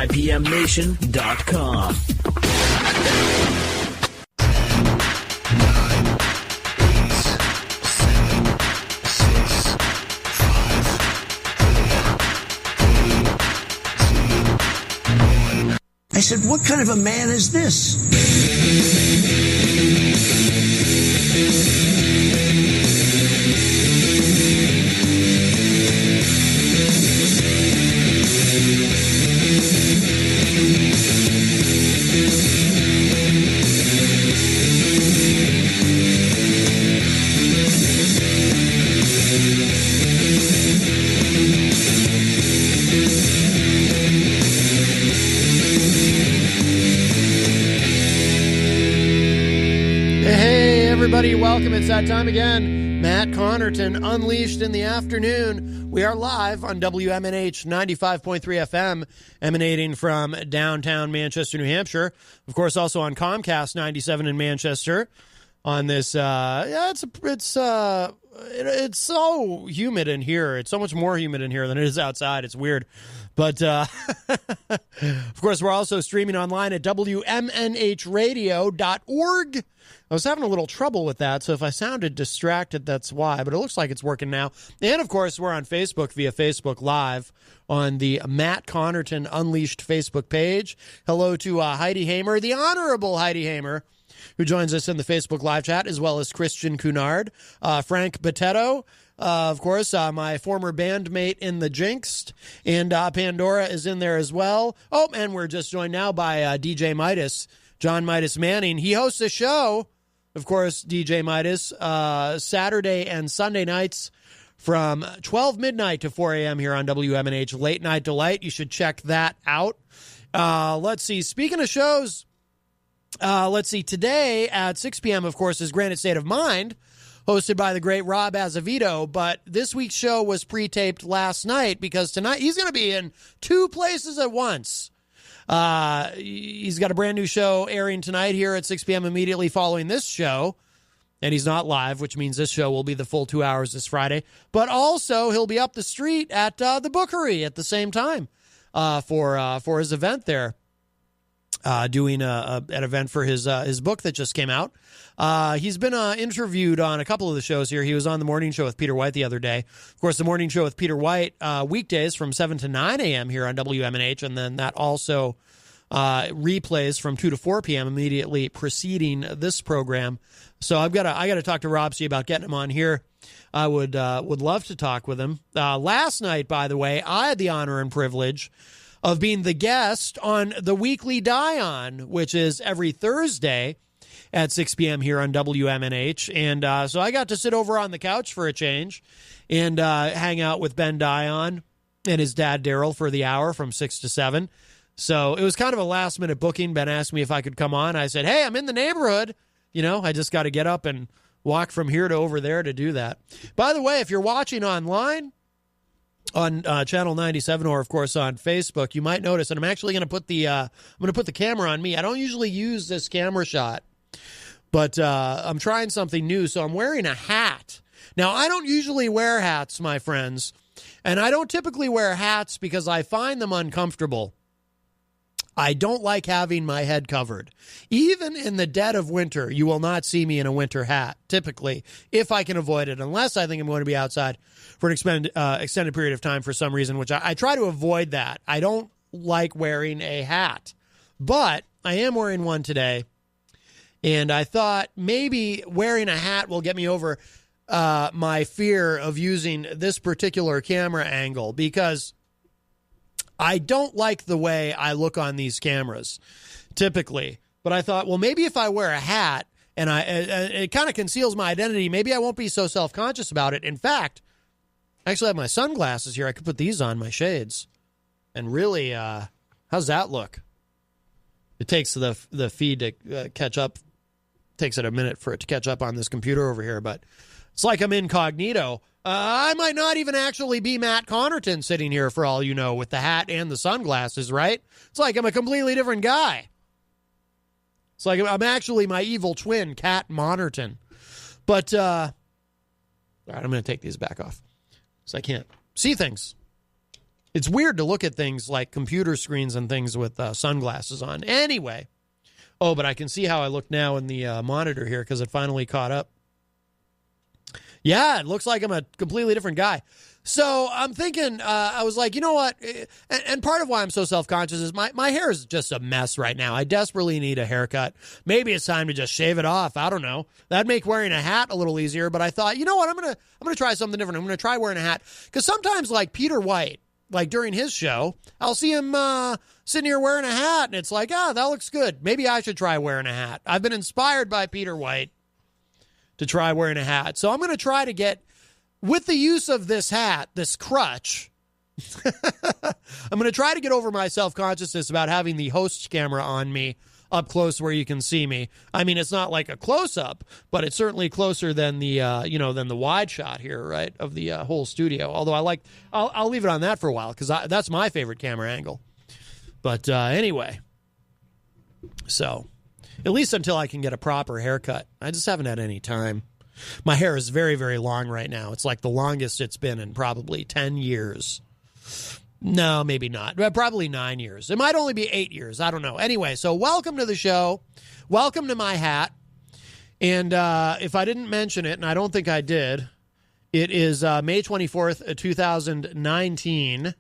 5pmnation.com. 9, 8, 7, 6, 5, 4, 3, 2, 1. I said, what kind of a man is this? Everybody, welcome. It's that time again. Matt Connarton, Unleashed in the afternoon. We are live on WMNH 95.3 FM, emanating from downtown Manchester, New Hampshire. Of course, also on Comcast 97 in Manchester. On this, it's so humid in here. It's so much more humid in here than it is outside. It's weird. But, of course, we're also streaming online at WMNHradio.org. I was having a little trouble with that, so if I sounded distracted, that's why. But it looks like it's working now. And, of course, we're on Facebook via Facebook Live on the Matt Connarton Unleashed Facebook page. Hello to Heidi Hamer, the Honorable Heidi Hamer, who joins us in the Facebook Live chat, as well as Christian Cunard, Frank Botetto, of course, my former bandmate in the Jinxed, and Pandora is in there as well. Oh, and we're just joined now by DJ Midas, John Midas Manning. He hosts a show, of course, DJ Midas, Saturday and Sunday nights from 12 midnight to 4 a.m. here on WMNH, Late Night Delight. You should check that out. Let's see. Speaking of shows, let's see. Today at 6 p.m., of course, is Granite State of Mind, hosted by the great Rob Azevedo. But this week's show was pre-taped last night because tonight he's going to be in two places at once. He's got a brand new show airing tonight here at 6 p.m. immediately following this show. And he's not live, which means this show will be the full 2 hours this Friday. But also, he'll be up the street at the Bookery at the same time for his event there. Doing an event for his book that just came out. He's been interviewed on a couple of the shows here. He was on the morning show with Peter White the other day. Of course, the morning show with Peter White, weekdays from 7 to 9 a.m. here on WMNH, and then that also replays from 2 to 4 p.m. immediately preceding this program. So I got to talk to Rob, see about getting him on here. I would love to talk with him. Last night, by the way, I had the honor and privilege of being the guest on the weekly Die-On, which is every Thursday at 6 p.m. here on WMNH. And so I got to sit over on the couch for a change and hang out with Ben Die-On and his dad, Daryl, for the hour from 6 to 7. So it was kind of a last-minute booking. Ben asked me if I could come on. I said, hey, I'm in the neighborhood. You know, I just got to get up and walk from here to over there to do that. By the way, if you're watching online, on Channel 97 or, of course, on Facebook, you might notice, and I'm actually going to put the camera on me. I don't usually use this camera shot, but I'm trying something new, so I'm wearing a hat. Now, I don't usually wear hats, my friends, and I don't typically wear hats because I find them uncomfortable. I don't like having my head covered. Even in the dead of winter, you will not see me in a winter hat, typically, if I can avoid it, unless I think I'm going to be outside for an extended period of time for some reason, which I try to avoid that. I don't like wearing a hat, but I am wearing one today, and I thought maybe wearing a hat will get me over my fear of using this particular camera angle, because I don't like the way I look on these cameras, typically. But I thought, well, maybe if I wear a hat and it kind of conceals my identity, maybe I won't be so self-conscious about it. In fact, I actually have my sunglasses here. I could put these on, my shades. And really, how's that look? It takes the feed to catch up. Takes it a minute for it to catch up on this computer over here, but it's like I'm incognito. I might not even actually be Matt Connarton sitting here, for all you know, with the hat and the sunglasses, right? It's like I'm a completely different guy. It's like I'm actually my evil twin, Cat Monnerton. But, all right, I'm going to take these back off because I can't see things. It's weird to look at things like computer screens and things with sunglasses on. Anyway. Oh, but I can see how I look now in the monitor here because it finally caught up. Yeah, it looks like I'm a completely different guy. So I'm thinking, I was like, you know what? And part of why I'm so self-conscious is my hair is just a mess right now. I desperately need a haircut. Maybe it's time to just shave it off. I don't know. That'd make wearing a hat a little easier. But I thought, you know what? I'm gonna try something different. I'm gonna try wearing a hat because sometimes, like Peter White, like during his show, I'll see him sitting here wearing a hat, and it's like, that looks good. Maybe I should try wearing a hat. I've been inspired by Peter White to try wearing a hat. So I'm going to try to get, with the use of this hat, this crutch, I'm going to try to get over my self-consciousness about having the host camera on me up close where you can see me. I mean, it's not like a close-up, but it's certainly closer than the, than the wide shot here, right, of the whole studio. Although I'll leave it on that for a while because that's my favorite camera angle. But anyway, so at least until I can get a proper haircut. I just haven't had any time. My hair is very, very long right now. It's like the longest it's been in probably 10 years. No, maybe not. Probably 9 years. It might only be 8 years. I don't know. Anyway, so welcome to the show. Welcome to my hat. And if I didn't mention it, and I don't think I did, it is May 24th, 2019.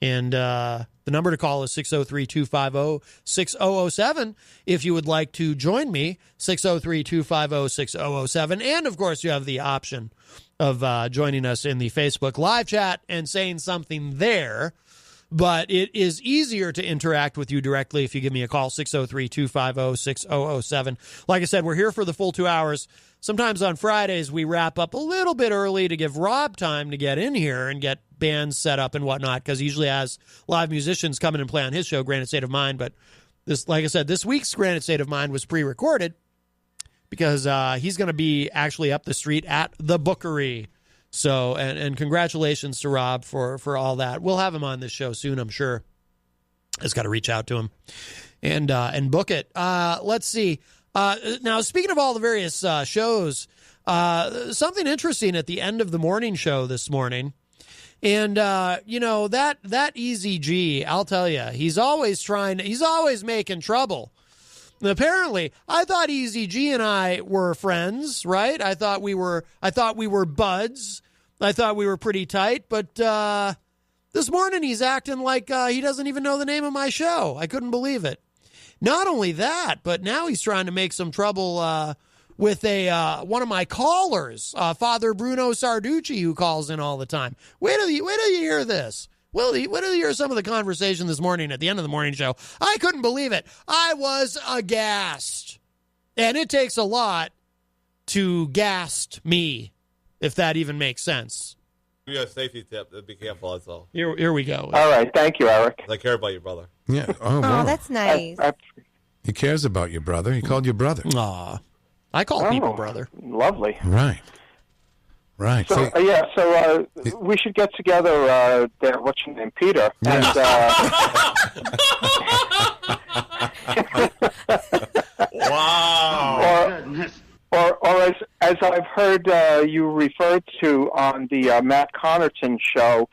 And the number to call is 603-250-6007 if you would like to join me, 603-250-6007. And, of course, you have the option of joining us in the Facebook live chat and saying something there. But it is easier to interact with you directly if you give me a call, 603-250-6007. Like I said, we're here for the full 2 hours. Sometimes on Fridays, we wrap up a little bit early to give Rob time to get in here and get bands set up and whatnot, because he usually has live musicians come in and play on his show, Granite State of Mind. But this, like I said, this week's Granite State of Mind was pre-recorded because he's going to be actually up the street at the Bookery. So, and congratulations to Rob for all that. We'll have him on this show soon, I'm sure. Just got to reach out to him and book it. Let's see. Now, speaking of all the various shows, something interesting at the end of the morning show this morning. And, that Easy G, I'll tell you, he's always making trouble. And apparently, I thought Easy G and I were friends, right? I thought we were buds. I thought we were pretty tight, but this morning he's acting like he doesn't even know the name of my show. I couldn't believe it. Not only that, but now he's trying to make some trouble with one of my callers, Father Bruno Sarducci, who calls in all the time. Wait till you hear this. Wait till you hear some of the conversation this morning at the end of the morning show. I couldn't believe it. I was aghast. And it takes a lot to gast me, if that even makes sense. You got a safety tip. Be careful, that's all. Here we go. All right. Thank you, Eric. I care about your brother. Yeah. Oh, Oh, wow. that's nice. He cares about your brother. He called you brother. Aw. I call people brother. Lovely. Right. Right. So, so we should get together there. What's your name? Peter. Yeah. Wow. Or as I've heard you referred to on the Matt Connarton show,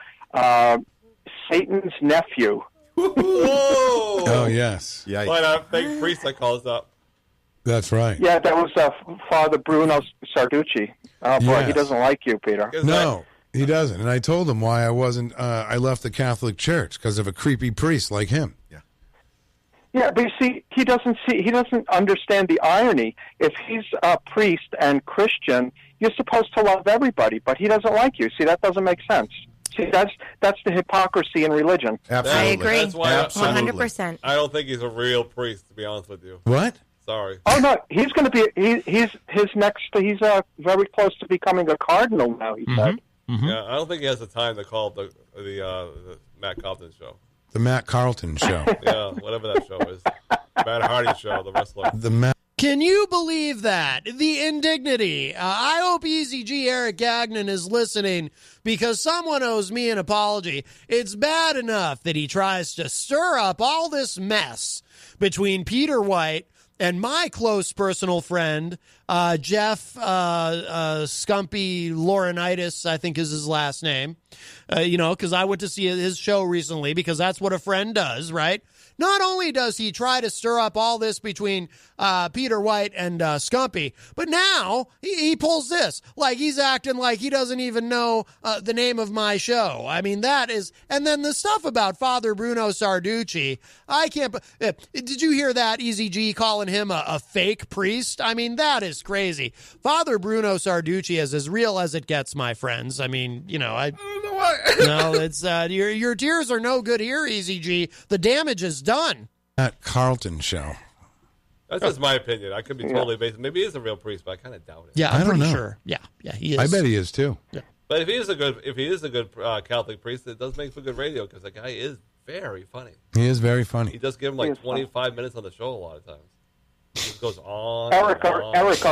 Satan's nephew. Whoa. Oh, yes. Yeah. Why not? Fake priest that calls up. That's right. Yeah, that was Father Bruno Sarducci. Oh, boy, Yes. he doesn't like you, Peter. No, he doesn't. And I told him why I left the Catholic Church, because of a creepy priest like him. Yeah, but you see, he doesn't understand the irony. If he's a priest and Christian, you're supposed to love everybody, but he doesn't like you. See, that doesn't make sense. See, that's the hypocrisy in religion. Absolutely. I agree. That's why Absolutely. 100%. I don't think he's a real priest, to be honest with you. What? Sorry. Oh no, he's going to be. He's very close to becoming a cardinal now. He said. Yeah, I don't think he has the time to call the Matt Compton show. The Matt Carlton show. Yeah, whatever that show is. Matt Hardy show, the wrestler. The Matt. Can you believe that? The indignity. I hope Easy G Eric Gagnon is listening, because someone owes me an apology. It's bad enough that he tries to stir up all this mess between Peter White and my close personal friend, Jeff Scumpy Laurinaitis, I think is his last name. because I went to see his show recently because that's what a friend does, right? Not only does he try to stir up all this between Peter White and Scumpy, but now he pulls this. Like, he's acting like he doesn't even know the name of my show. I mean, that is... And then the stuff about Father Bruno Sarducci, I can't... Did you hear that, Easy G calling him a fake priest? I mean, that is crazy. Father Bruno Sarducci is as real as it gets, my friends. I mean, I don't know why. No, it's... your tears are no good here, Easy G. The damage is done. That Carlton show. That's just my opinion. I could be totally based. Maybe he is a real priest, but I kind of doubt it. Yeah, I I'm don't pretty know. sure. Yeah, he is. I bet he is too. Yeah. But if he is a good Catholic priest, it does make for good radio because the guy is very funny. He is very He funny. does give him like 25 minutes on the show a lot of times. He just goes on. Eric, and on. Eric,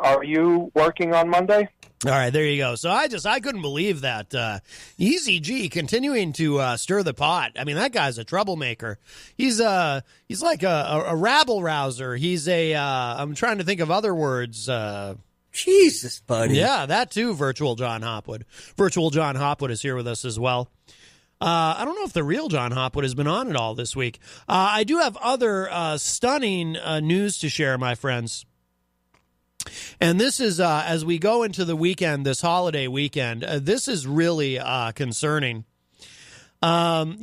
are you working on Monday? All right, there you go. So I couldn't believe that Easy G continuing to stir the pot. I mean, that guy's a troublemaker. He's like a rabble rouser. He's I'm trying to think of other words. Jesus, buddy. Yeah, that too. Virtual John Hopwood. Virtual John Hopwood is here with us as well. I don't know if the real John Hopwood has been on at all this week. I do have other stunning news to share, my friends. And this is, as we go into the weekend, this holiday weekend, this is really concerning. What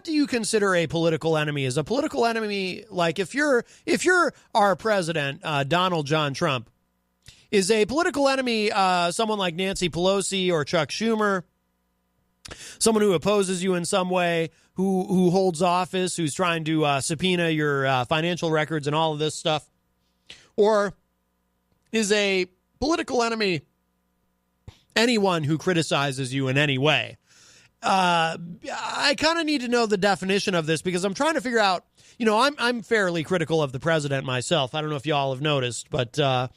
do you consider a political enemy? Is a political enemy, like if you're our president, Donald John Trump, is a political enemy someone like Nancy Pelosi or Chuck Schumer, someone who opposes you in some way, who holds office, who's trying to subpoena your financial records and all of this stuff? Or is a political enemy anyone who criticizes you in any way? I kind of need to know the definition of this because I'm trying to figure out, I'm fairly critical of the president myself. I don't know if y'all have noticed, but I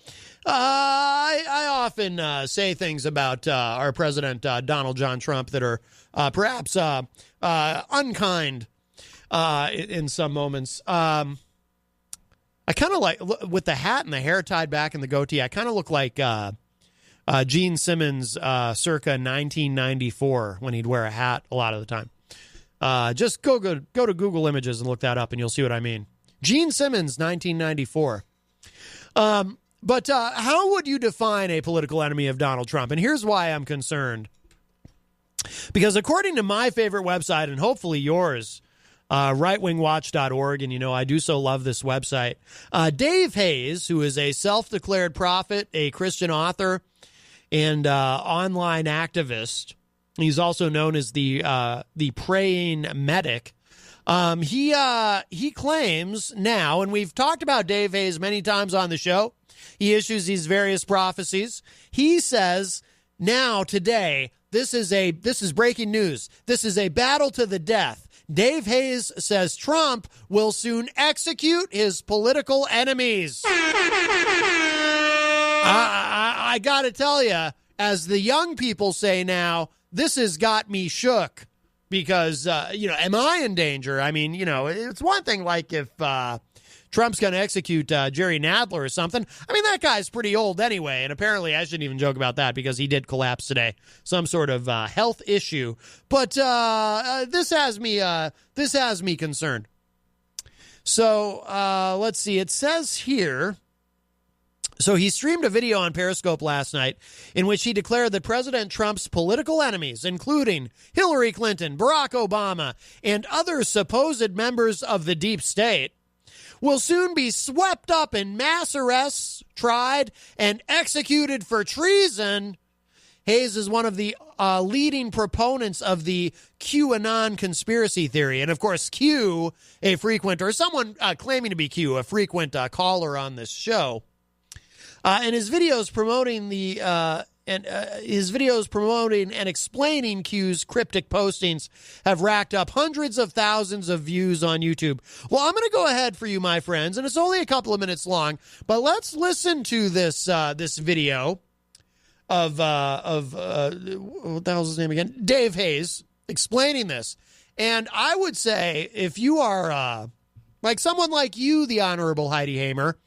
often say things about our president, Donald John Trump, that are perhaps unkind in some moments. I kind of like, with the hat and the hair tied back and the goatee, I kind of look like Gene Simmons circa 1994 when he'd wear a hat a lot of the time. Just go to Google Images and look that up and you'll see what I mean. Gene Simmons, 1994. But how would you define a political enemy of Donald Trump? And here's why I'm concerned. Because according to my favorite website, and hopefully yours, rightwingwatch.org, and I do so love this website. Dave Hayes, who is a self-declared prophet, a Christian author, and online activist, he's also known as the praying medic. He claims now, and we've talked about Dave Hayes many times on the show. He issues these various prophecies. He says now today, this is breaking news. This is a battle to the death. Dave Hayes says Trump will soon execute his political enemies. I got to tell you, as the young people say now, this has got me shook because, am I in danger? I mean, it's one thing like if Trump's going to execute Jerry Nadler or something. I mean, that guy's pretty old anyway, and apparently I shouldn't even joke about that because he did collapse today, some sort of health issue. But this has me concerned. So let's see. It says here. So he streamed a video on Periscope last night in which he declared that President Trump's political enemies, including Hillary Clinton, Barack Obama, and other supposed members of the deep state, will soon be swept up in mass arrests, tried, and executed for treason. Hayes is one of the leading proponents of the QAnon conspiracy theory. And, of course, Q, a frequent, or someone claiming to be Q, a frequent caller on this show. And his videos promoting and explaining Q's cryptic postings have racked up hundreds of thousands of views on YouTube. Well, I'm going to go ahead for you, my friends, and it's only a couple of minutes long, but let's listen to this video of what the hell's his name again? Dave Hayes explaining this. And I would say if you are like someone like you, the Honorable Heidi Hamer,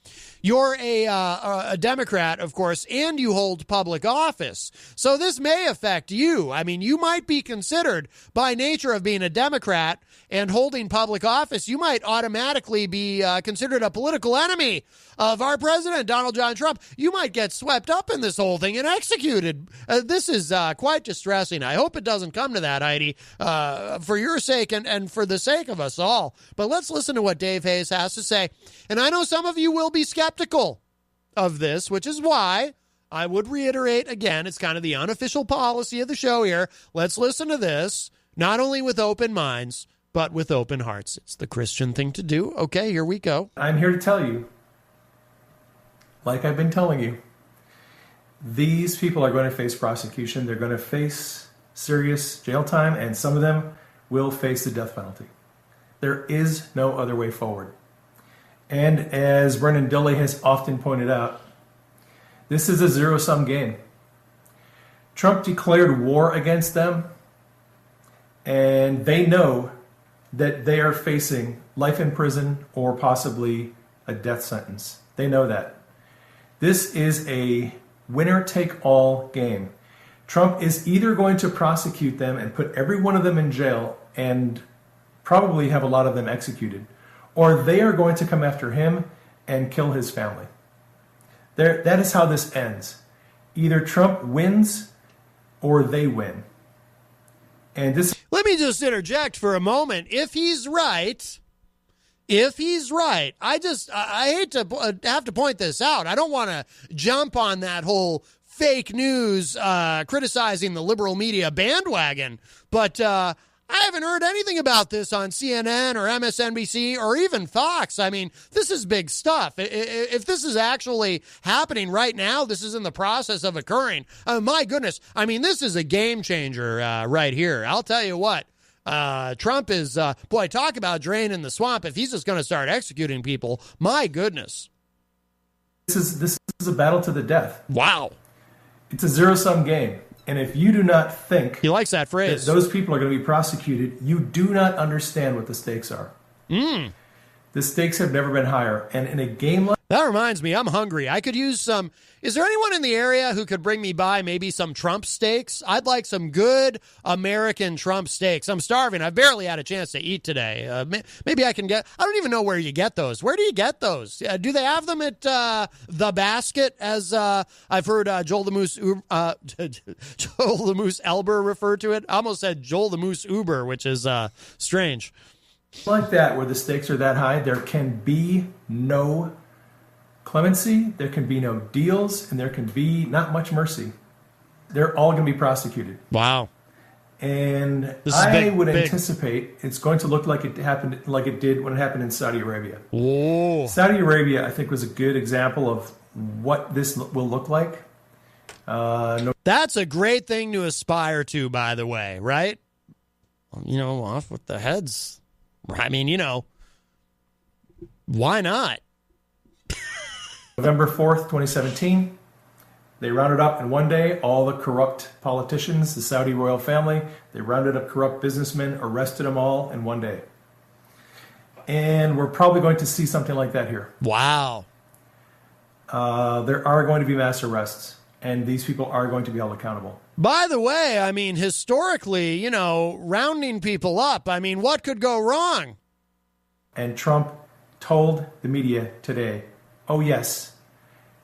You're a Democrat, of course, and you hold public office. So this may affect you. I mean, you might be considered, by nature of being a Democrat and holding public office, you might automatically be considered a political enemy of our president, Donald John Trump. You might get swept up in this whole thing and executed. This is quite distressing. I hope it doesn't come to that, Heidi, for your sake and for the sake of us all. But let's listen to what Dave Hayes has to say. And I know some of you will be skeptical of this, which is why I would reiterate again, it's kind of the unofficial policy of the show here. Let's listen to this, not only with open minds, but with open hearts. It's the Christian thing to do. Okay, here we go. I'm here to tell you, like I've been telling you, these people are going to face prosecution. They're going to face serious jail time, and some of them will face the death penalty. There is no other way forward. And as Brennan Dilley has often pointed out, this is a zero-sum game. Trump declared war against them, and they know that they are facing life in prison or possibly a death sentence. They know that. This is a winner-take-all game. Trump is either going to prosecute them and put every one of them in jail and probably have a lot of them executed, or they are going to come after him and kill his family. That is how this ends. Either Trump wins or they win. And this. Let me just interject for a moment. If he's right, I hate to have to point this out. I don't want to jump on that whole fake news criticizing the liberal media bandwagon, but I haven't heard anything about this on CNN or MSNBC or even Fox. I mean, this is big stuff. If this is actually happening right now, this is in the process of occurring. My goodness. I mean, this is a game changer right here. I'll tell you what. Trump is, boy, talk about draining the swamp. If he's just going to start executing people, my goodness. This is a battle to the death. Wow. It's a zero-sum game. And if you do not think he likes that phrase, that those people are going to be prosecuted, you do not understand what the stakes are. The stakes have never been higher. And in a game like that reminds me, I'm hungry. I could use some. Is there anyone in the area who could bring me by maybe some Trump steaks? I'd like some good American Trump steaks. I'm starving. I've barely had a chance to eat today. Maybe I can get. I don't even know where you get those. Where do you get those? Do they have them at The Basket, as I've heard Joel the Moose Elber refer to it? I almost said Joel the Moose Uber, which is strange. Like that, where the stakes are that high, there can be no clemency, there can be no deals, and there can be not much mercy. They're all going to be prosecuted. Wow. And I would anticipate it's going to look like it happened, like it did when it happened in Saudi Arabia. Whoa. Saudi Arabia, I think, was a good example of what this will look like. That's a great thing to aspire to, by the way, right? Off with the heads. I mean, why not? November 4th, 2017, they rounded up in one day all the corrupt politicians, the Saudi royal family. They rounded up corrupt businessmen, arrested them all in one day. And we're probably going to see something like that here. Wow. There are going to be mass arrests, and these people are going to be held accountable. By the way, I mean, historically, rounding people up, I mean, what could go wrong? And Trump told the media today, oh, yes,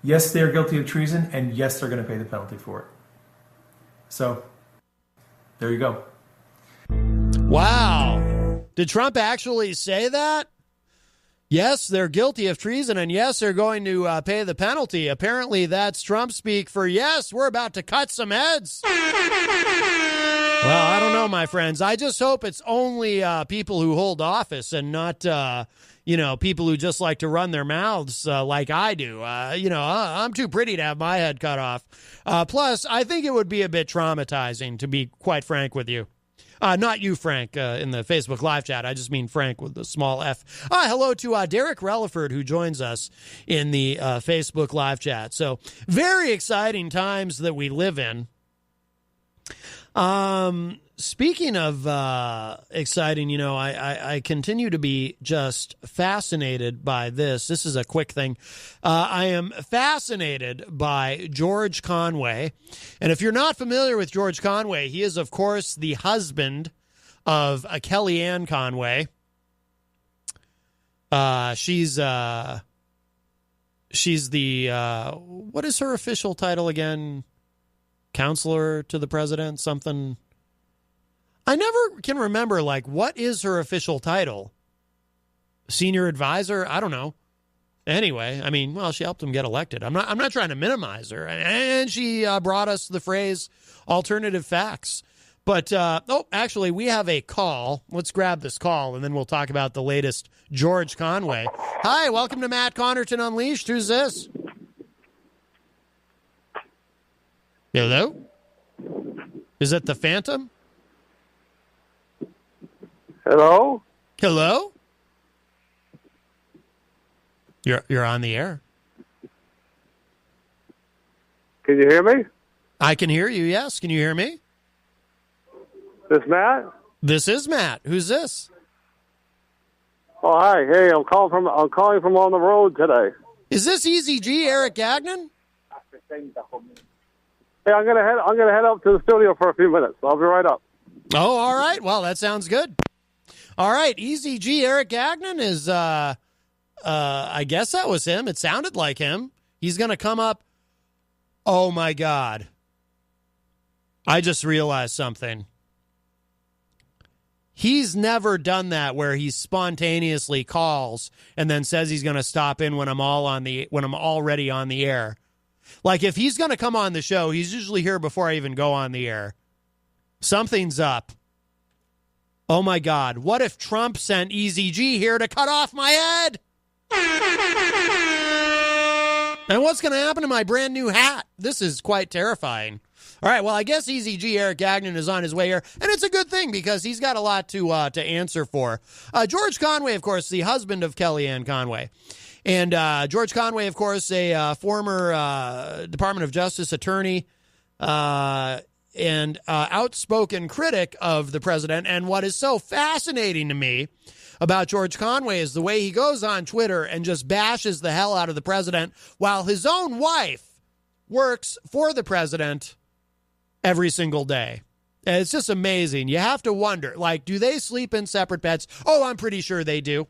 they are guilty of treason, and yes, they're going to pay the penalty for it. So, there you go. Wow. Did Trump actually say that? Yes, they're guilty of treason, and yes, they're going to pay the penalty. Apparently, that's Trump speak for, yes, we're about to cut some heads. Well, I don't know, my friends. I just hope it's only people who hold office and not, people who just like to run their mouths like I do. I'm too pretty to have my head cut off. Plus, I think it would be a bit traumatizing, to be quite frank with you. Not you, Frank, in the Facebook live chat. I just mean Frank with the small f. Hello to Derek Relaford, who joins us in the Facebook live chat. So very exciting times that we live in. Speaking of exciting, I continue to be just fascinated by this. This is a quick thing. I am fascinated by George Conway. And if you're not familiar with George Conway, he is, of course, the husband of Kellyanne Conway. She's the, what is her official title again? Counselor to the president, something. I never can remember, what is her official title? Senior advisor? I don't know. Anyway, she helped him get elected. I'm not trying to minimize her. And she brought us the phrase alternative facts. But, actually, we have a call. Let's grab this call, and then we'll talk about the latest George Conway. Hi, welcome to Matt Connarton Unleashed. Who's this? Hello? Is it the Phantom? Hello? Hello? You're on the air. Can you hear me? I can hear you, yes. Can you hear me? This Matt? This is Matt. Who's this? Oh, hi. Hey, I'm calling from on the road today. Is this Easy G, Eric Gagnon? Hey, I'm gonna head up to the studio for a few minutes. I'll be right up. Oh, all right. Well, that sounds good. All right, Easy G, Eric Gagnon is, I guess that was him. It sounded like him. He's going to come up. Oh, my God. I just realized something. He's never done that where he spontaneously calls and then says he's going to stop in when I'm already on the air. Like, if he's going to come on the show, he's usually here before I even go on the air. Something's up. Oh, my God. What if Trump sent Easy G here to cut off my head? And what's going to happen to my brand new hat? This is quite terrifying. All right, well, I guess Easy G, Eric Gagnon, is on his way here, and it's a good thing because he's got a lot to answer for. George Conway, of course, the husband of Kellyanne Conway. And George Conway, of course, a former Department of Justice attorney and outspoken critic of the president. And what is so fascinating to me about George Conway is the way he goes on Twitter and just bashes the hell out of the president while his own wife works for the president every single day. And it's just amazing. You have to wonder, do they sleep in separate beds? Oh, I'm pretty sure they do.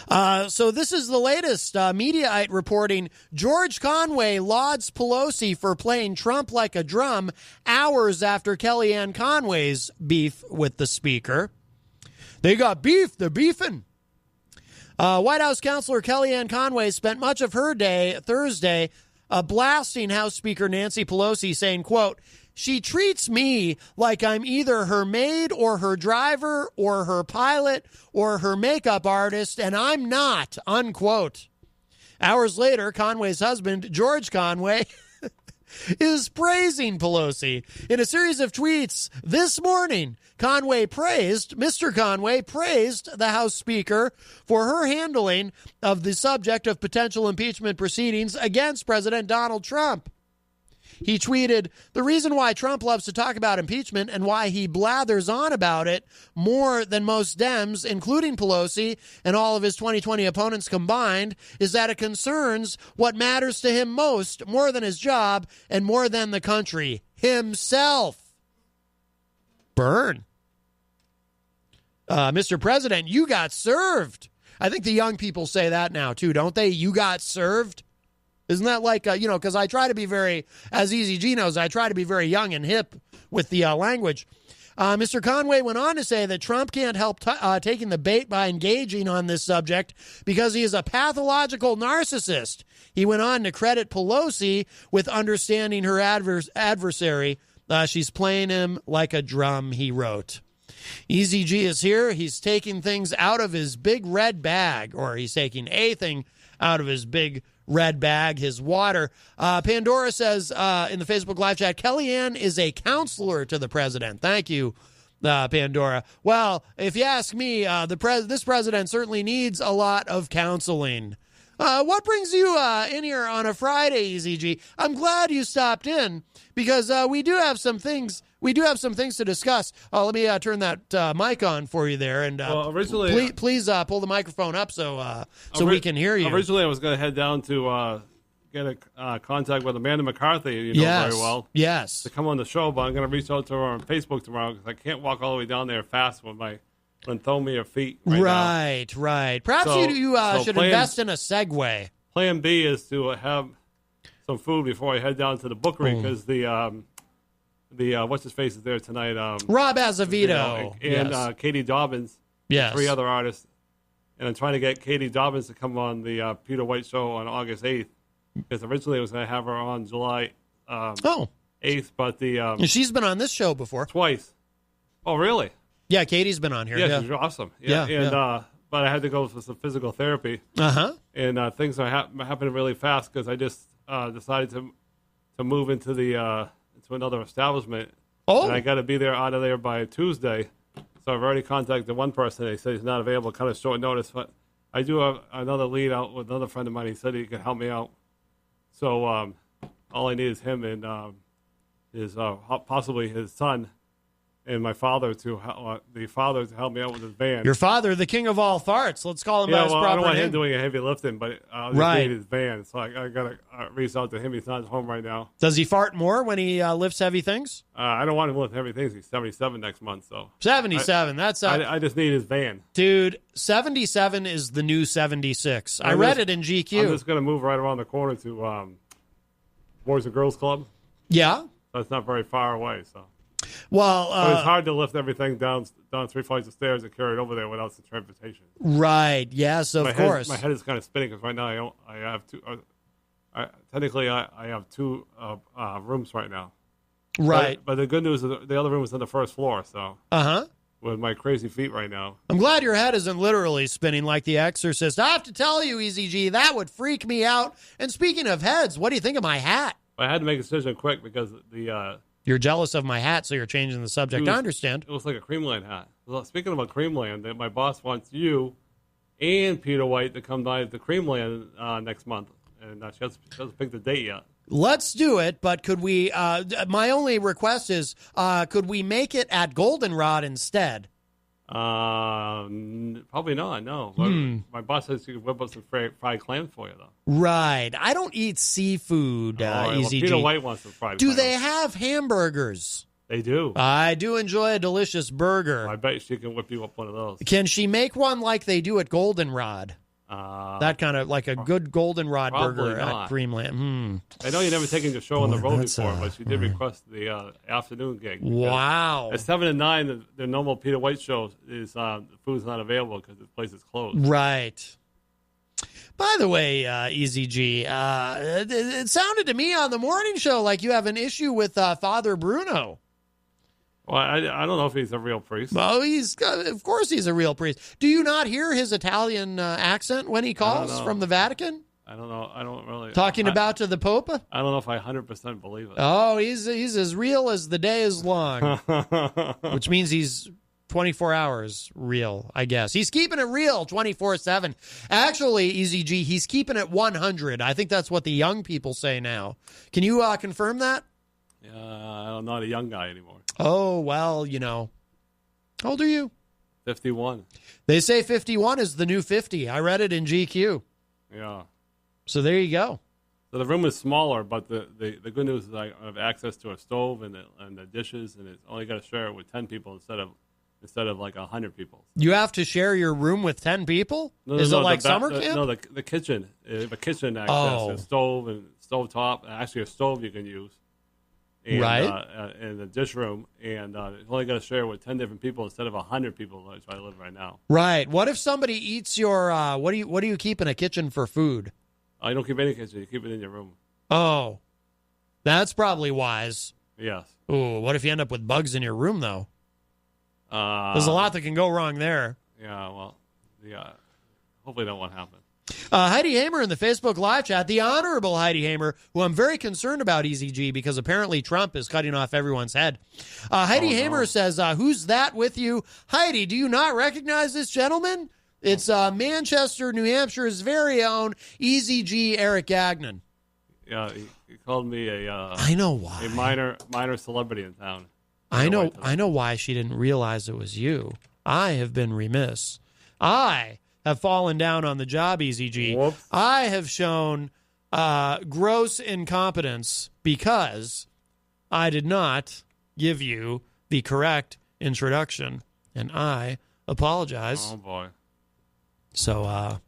So this is the latest Mediaite reporting. George Conway lauds Pelosi for playing Trump like a drum hours after Kellyanne Conway's beef with the speaker. They got beef. They're beefing. White House counselor Kellyanne Conway spent much of her day Thursday blasting House Speaker Nancy Pelosi, saying, quote, "She treats me like I'm either her maid or her driver or her pilot or her makeup artist, and I'm not," unquote. Hours later, Conway's husband, George Conway, is praising Pelosi. In a series of tweets this morning, Mr. Conway praised the House Speaker for her handling of the subject of potential impeachment proceedings against President Donald Trump. He tweeted, "The reason why Trump loves to talk about impeachment and why he blathers on about it more than most Dems, including Pelosi and all of his 2020 opponents combined, is that it concerns what matters to him most, more than his job and more than the country, himself." Burn. Mr. President, you got served. I think the young people say that now, too, don't they? You got served. Isn't that because I try to be very, as Easy G knows, I try to be very young and hip with the language. Mr. Conway went on to say that Trump can't help taking the bait by engaging on this subject because he is a pathological narcissist. He went on to credit Pelosi with understanding her adversary. She's playing him like a drum, he wrote. Easy G is here. He's taking things out of his big red bag, or he's taking a thing out of his big red bag, his water. Pandora says in the Facebook live chat, Kellyanne is a counselor to the president. Thank you, Pandora. Well, if you ask me, this president certainly needs a lot of counseling. What brings you in here on a Friday, Easy G? I'm glad you stopped in because we do have some things we do have some things to discuss. Let me turn that mic on for you there, and originally, please pull the microphone up so we can hear you. Originally, I was going to head down to get a contact with Amanda McCarthy, very well. Yes. To come on the show, but I'm going to reach out to her on Facebook tomorrow because I can't walk all the way down there fast with my Linthomia feet right now. Right. Perhaps you should invest in a Segway. Plan B is to have some food before I head down to the bookery because the what's his face is there tonight. Rob Azevedo and Katie Dobbins. Yes. 3 other artists, and I'm trying to get Katie Dobbins to come on the Peter White show on August 8th because originally I was going to have her on July 8th, but she's been on this show before twice. Oh, really? Yeah, Katie's been on here. Yeah, she's awesome. But I had to go for some physical therapy. And things are happening really fast because I just decided to move into into another establishment. And I got to be out of there by Tuesday. So I've already contacted one person. They said he's not available, kind of short notice. But I do have another lead out with another friend of mine. He said he could help me out. So all I need is him and possibly his son. And my father to help me out with his band. Your father, the king of all farts. Let's call him by his proper name. I don't want him doing a heavy lifting, but I just need his band. So I got to reach out to him. He's not at home right now. Does he fart more when he lifts heavy things? I don't want him to lift heavy things. He's 77 next month. So 77. I just need his band. Dude, 77 is the new 76. I read it in GQ. I'm just going to move right around the corner to Boys and Girls Club. Yeah. So it's not very far away, so. Well, but it's hard to lift everything down 3 flights of stairs and carry it over there without some transportation. Right. Yes, of course. My head is kind of spinning because right now I have two. Technically, I have 2 rooms right now. Right. But the good news is the other room is on the first floor. So. With my crazy feet right now. I'm glad your head isn't literally spinning like The Exorcist. I have to tell you, EZG, that would freak me out. And speaking of heads, what do you think of my hat? I had to make a decision quick because You're jealous of my hat, so you're changing the subject. I understand. It was like a Creamland hat. Well, speaking about Creamland, my boss wants you and Peter White to come by to Creamland next month. And she hasn't picked the date yet. Let's do it, but could we, my only request is, could we make it at Goldenrod instead? Probably not, no. My boss says she could whip up some fried clams for you, though. Right. I don't eat seafood, EZG. Well, Peter White wants some fried clams. Do they clams. have hamburgers? They do. I do enjoy a delicious burger. I bet she can whip you up one of those. Can she make one like they do at Goldenrod? That kind of like a good Goldenrod burger at Creamland. I know you've never taken your show on the road before, but she did request the afternoon gig. Wow. At 7 and 9, the normal Peter White show is the food's not available because the place is closed. Right. By the way, EZG, it sounded to me on the morning show like you have an issue with Father Bruno. Well, I don't know if he's a real priest. Well, of course he's a real priest. Do you not hear his Italian accent when he calls from the Vatican? I don't know. I don't really. Talking about to the Pope? I don't know if I 100% believe it. Oh, he's as real as the day is long, which means he's 24 hours real, I guess. He's keeping it real 24/7. Actually, EZG, he's keeping it 100. I think that's what the young people say now. Can you confirm that? I'm not a young guy anymore. Oh, well, how old are you? 51. They say 51 is the new 50. I read it in GQ. Yeah. So there you go. So the room is smaller, but the good news is I have access to a stove and the dishes, and it's only got to share it with 10 people instead of like 100 people. You have to share your room with 10 people? Is it like summer camp? No, the kitchen. The kitchen access, a stove and stove top. Actually, a stove you can use. And, right. In the dish room, and it's only got to share with 10 different people instead of 100 people, which I live right now. Right. What if somebody eats your? What do you keep in a kitchen for food? You don't keep any kitchen. You keep it in your room. Oh, that's probably wise. Yes. Ooh, what if you end up with bugs in your room though? There's a lot that can go wrong there. Yeah. Well, hopefully that won't happen. Heidi Hamer in the Facebook live chat, the Honorable Heidi Hamer, who I'm very concerned about, EZG, because apparently Trump is cutting off everyone's head. Heidi Hamer says, who's that with you? Heidi, do you not recognize this gentleman? It's Manchester, New Hampshire's very own EZG Eric Gagnon. Yeah, he called me I know why. a minor celebrity in town. I know why she didn't realize it was you. I have been remiss. I have fallen down on the job, EZG. Whoops. I have shown gross incompetence because I did not give you the correct introduction, and I apologize. Oh, boy. So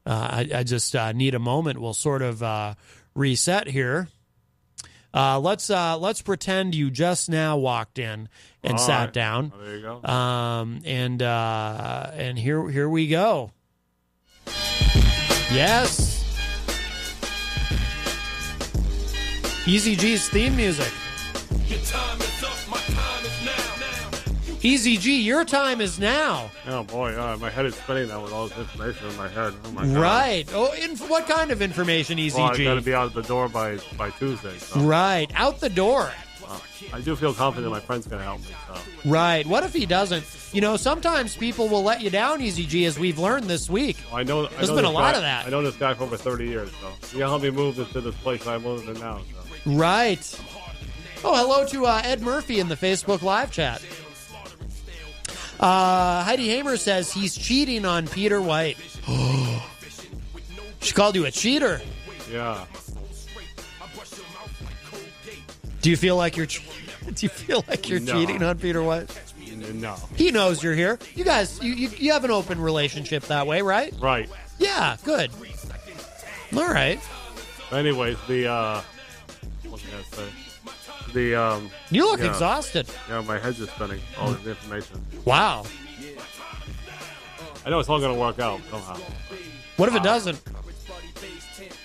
I just need a moment. We'll sort of reset here. Let's pretend you just now walked in and sat down. Oh, there you go. And here we go. Yes. Easy G's theme music. Easy G, your time is now. Oh, boy. My head is spinning now with all this information in my head. Oh, my God. Right. Oh, what kind of information, Easy Well, G? I've got to be out the door by Tuesday. So. Right. Out the door. I do feel confident my friend's going to help me. So. Right. What if he doesn't? You know, sometimes people will let you down, Easy G, as we've learned this week. There's been a lot of that. I know this guy for over 30 years, so he helped me move into this place I'm living in now. So. Right. Oh, hello to Ed Murphy in the Facebook live chat. Heidi Hamer says he's cheating on Peter White. She called you a cheater. Yeah. Do you feel like you're cheating on Peter White? No. He knows you're here. You guys, you have an open relationship that way, right? Right. Yeah, good. All right. Anyways, what was I going to say? You look exhausted. Yeah, my head's just spinning. All this information. Wow. I know it's all going to work out somehow. What if it doesn't?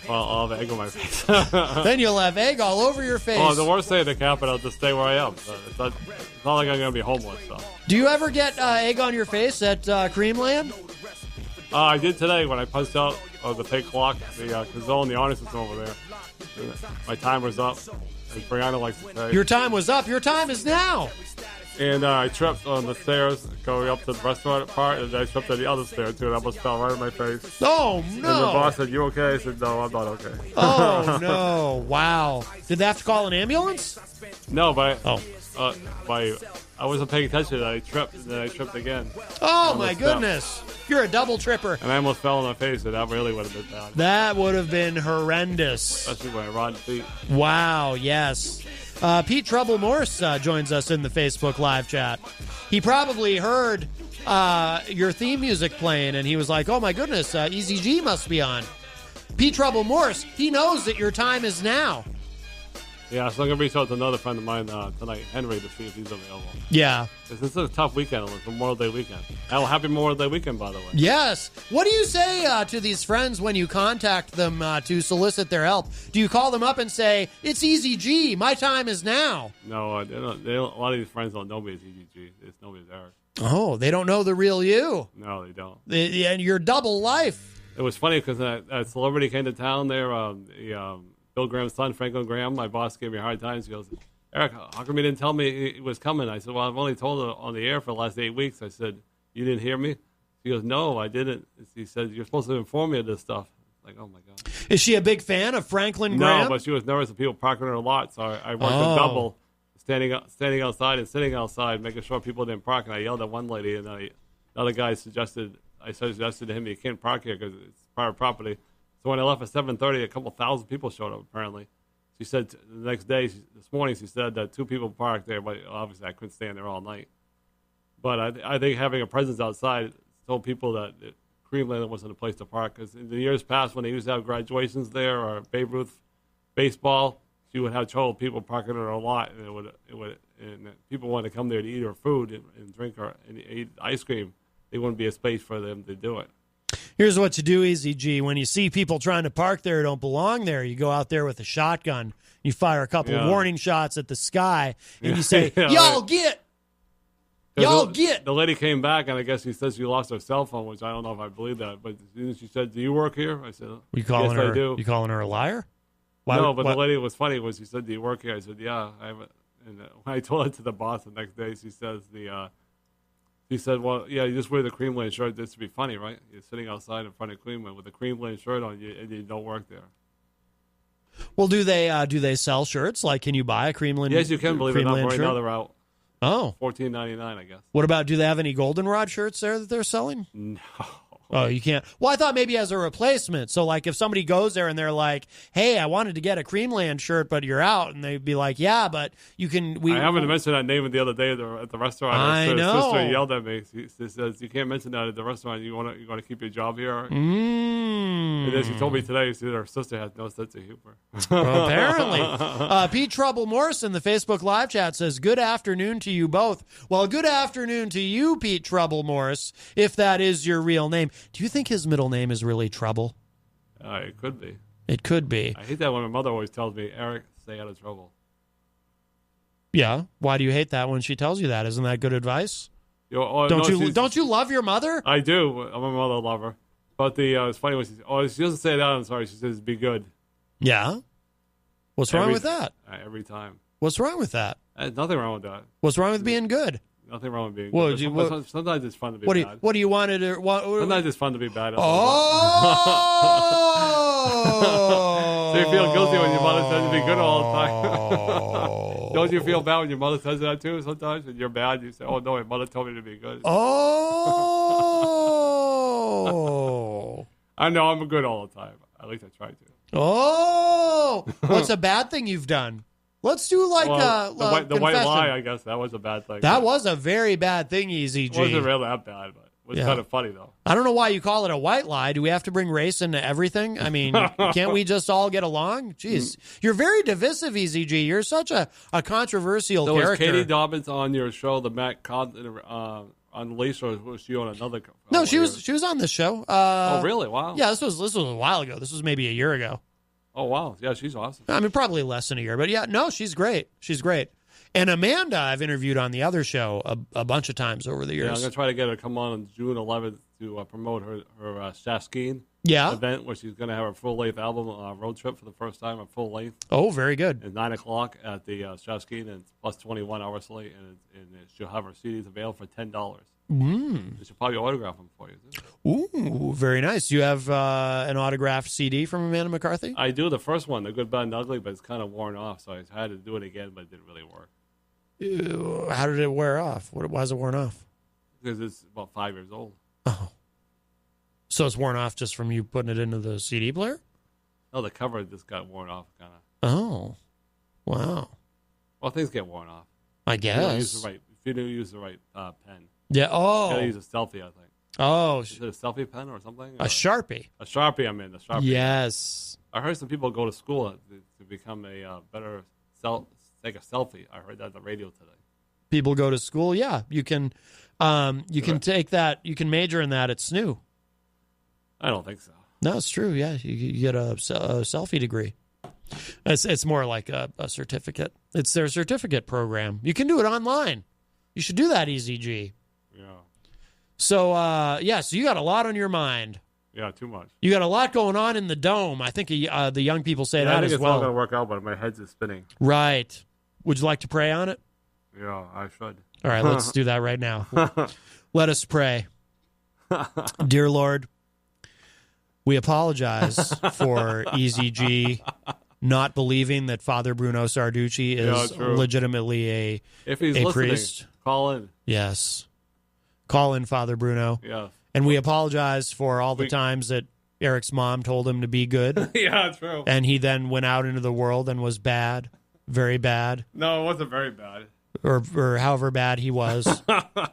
Well, I'll have egg on my face. Then you'll have egg all over your face. Well, the worst thing that can happen, I'll just stay where I am. So it's not like I'm going to be homeless. So. Do you ever get egg on your face at Creamland? I did today when I punched out the pig clock. Because all in the honest is over there. My timer's up. As Brianna likes to say. Your time was up. Your time is now. And I tripped on the stairs going up to the restaurant part, and I tripped on the other stair, too, and I almost fell right in my face. Oh, no. And the boss said, "You okay?" I said, "No, I'm not okay." Oh, no. Wow. Did they have to call an ambulance? No, but I wasn't paying attention, and I tripped, and then I tripped again. Oh, my goodness. You're a double tripper. And I almost fell on my face, and that really would have been bad. That would have been horrendous. Especially when I rotten feet. Wow, yes. Pete Trouble Morse joins us in the Facebook live chat. He probably heard your theme music playing, and he was like, oh, my goodness, Easy G must be on. Pete Trouble Morse, he knows that your time is now. Yeah, so I'm going to reach out to another friend of mine tonight, Henry, to see if he's available. Yeah. This is a tough weekend. It's Memorial Day weekend. Happy Memorial Day weekend, by the way. Yes. What do you say to these friends when you contact them to solicit their help? Do you call them up and say, it's Easy G, my time is now? No, a lot of these friends don't know me as Easy G. It's nobody's Eric. Oh, they don't know the real you. No, they don't. And your double life. It was funny because a celebrity came to town there, Bill Graham's son, Franklin Graham. My boss gave me a hard time. He goes, "Eric, how come you didn't tell me it was coming?" I said, "Well, I've only told it on the air for the last 8 weeks." I said, "You didn't hear me?" He goes, "No, I didn't." He said, "You're supposed to inform me of this stuff." Like, oh my God. Is she a big fan of Franklin Graham? No, but she was nervous of people parking her lot, so I worked a double, standing outside and sitting outside, making sure people didn't park. And I yelled at one lady, and another guy suggested to him, "You can't park here because it's private property." So when I left at 7:30, a couple thousand people showed up, apparently. She said the next day, this morning, she said that 2 people parked there, but obviously I couldn't stand there all night. But I think having a presence outside told people that Creamland wasn't a place to park, because in the years past, when they used to have graduations there or Babe Ruth baseball, she would have trouble people parking in her lot, and people wanted to come there to eat her food and drink and eat ice cream. There wouldn't be a space for them to do it. Here's what you do, Easy G. When you see people trying to park there who don't belong there, you go out there with a shotgun. You fire a couple of warning shots at the sky, and you say, y'all get! Y'all get! The lady came back, and I guess she says she lost her cell phone, which I don't know if I believe that. But she said, "Do you work here?" I said, "Yes, I do." You calling her a liar? No, but the lady was funny. She said, "Do you work here?" I said, "Yeah, I have." And when I told it to the boss the next day, she says He said, "Well, yeah, you just wear the Creamland shirt. This would be funny, right? You're sitting outside in front of Creamland with a Creamland shirt on, and you don't work there." Well, do they sell shirts? Like, can you buy a Creamland? Yes, you can. Believe it or not, for another route. Oh. $14.99, I guess. What about, do they have any goldenrod shirts there that they're selling? No. Oh, you can't. Well, I thought maybe as a replacement. So, like, if somebody goes there and they're like, "Hey, I wanted to get a Creamland shirt, but you're out," and they'd be like, "Yeah, but you can." I happened to mention that name the other day at the restaurant. I know. Sister yelled at me. She says, "You can't mention that at the restaurant. You want to keep your job here." And then she told me today, she said her sister has no sense of humor. Apparently. Pete Trouble Morris in the Facebook live chat says, "Good afternoon to you both." Well, good afternoon to you, Pete Trouble Morris, if that is your real name. Do you think his middle name is really Trouble? It could be. It could be. I hate that when my mother always tells me, "Eric, stay out of trouble." Yeah. Why do you hate that when she tells you that? Isn't that good advice? Don't you love your mother? I do. I'm a mother lover. But it's funny when she doesn't say that. I'm sorry. She says, "Be good." Yeah. What's wrong with that? Every time. What's wrong with that? There's nothing wrong with that. What's wrong with being good? Nothing wrong with being Well, good. Sometimes it's fun to be bad. What do you want to do? Sometimes it's fun to be bad. Oh! So you feel guilty when your mother says to be good all the time. Don't you feel bad when your mother says that too sometimes? When you're bad, you say, "Oh, no, my mother told me to be good." Oh! I know, I'm good all the time. At least I try to. Oh! What's a bad thing you've done? Let's do like the white lie, I guess. That was a bad thing. That was a very bad thing, Easy G. It wasn't really that bad, but it was kind of funny, though. I don't know why you call it a white lie. Do we have to bring race into everything? I mean, can't we just all get along? Jeez. You're very divisive, Easy G. You're such a controversial character. Was Katie Dobbins on your show, the Matt Unleashed, or was she on another? No, she was on this show. Oh, really? Wow. Yeah, this was a while ago. This was maybe a year ago. Oh, wow. Yeah, she's awesome. I mean, probably less than a year, but yeah, no, she's great. She's great. And Amanda, I've interviewed on the other show a bunch of times over the years. Yeah, I'm going to try to get her to come on June 11th to promote her Shaskeen event, where she's going to have her full-length album, Road Trip, for the first time, a full length. Oh, very good. At 9 o'clock at the Shaskeen, and it's plus 21 hours late, and she'll have her CDs available for $10. She'll probably autograph them for you. Ooh, very nice. You have an autographed CD from Amanda McCarthy? I do. The first one, The Good, Bad, and Ugly, but it's kind of worn off, so I had to do it again, but it didn't really work. Ew, how did it wear off? Why is it worn off? Because it's about 5 years old. Oh. So it's worn off just from you putting it into the CD player? No, the cover just got worn off, kind of. Oh. Wow. Well, things get worn off. I guess. If you don't use the right pen. Yeah. Oh. You gotta use a Selfie, I think. Oh. Is it a Selfie pen or something? A Sharpie. A Sharpie, I mean. A Sharpie. Yes. I heard some people go to school to become a better take a selfie. I heard that on the radio today. People go to school. Yeah. You can can take that. You can major in that at SNU. I don't think so. No, it's true. Yeah. You get a selfie degree. It's more like a certificate. It's their certificate program. You can do it online. You should do that, EZG. Yeah. So, so you got a lot on your mind. Yeah, too much. You got a lot going on in the dome. I think the young people say that as well. I think it's all going to work out, but my head's just spinning. Right. Would you like to pray on it? Yeah, I should. All right, let's do that right now. Let us pray. Dear Lord, we apologize for EZG not believing that Father Bruno Sarducci is legitimately a priest. Call in. Yes. Call in, Father Bruno. Yeah. And we apologize for all the times that Eric's mom told him to be good. Yeah, true. And he then went out into the world and was bad. Very bad. No, it wasn't very bad. Or however bad he was.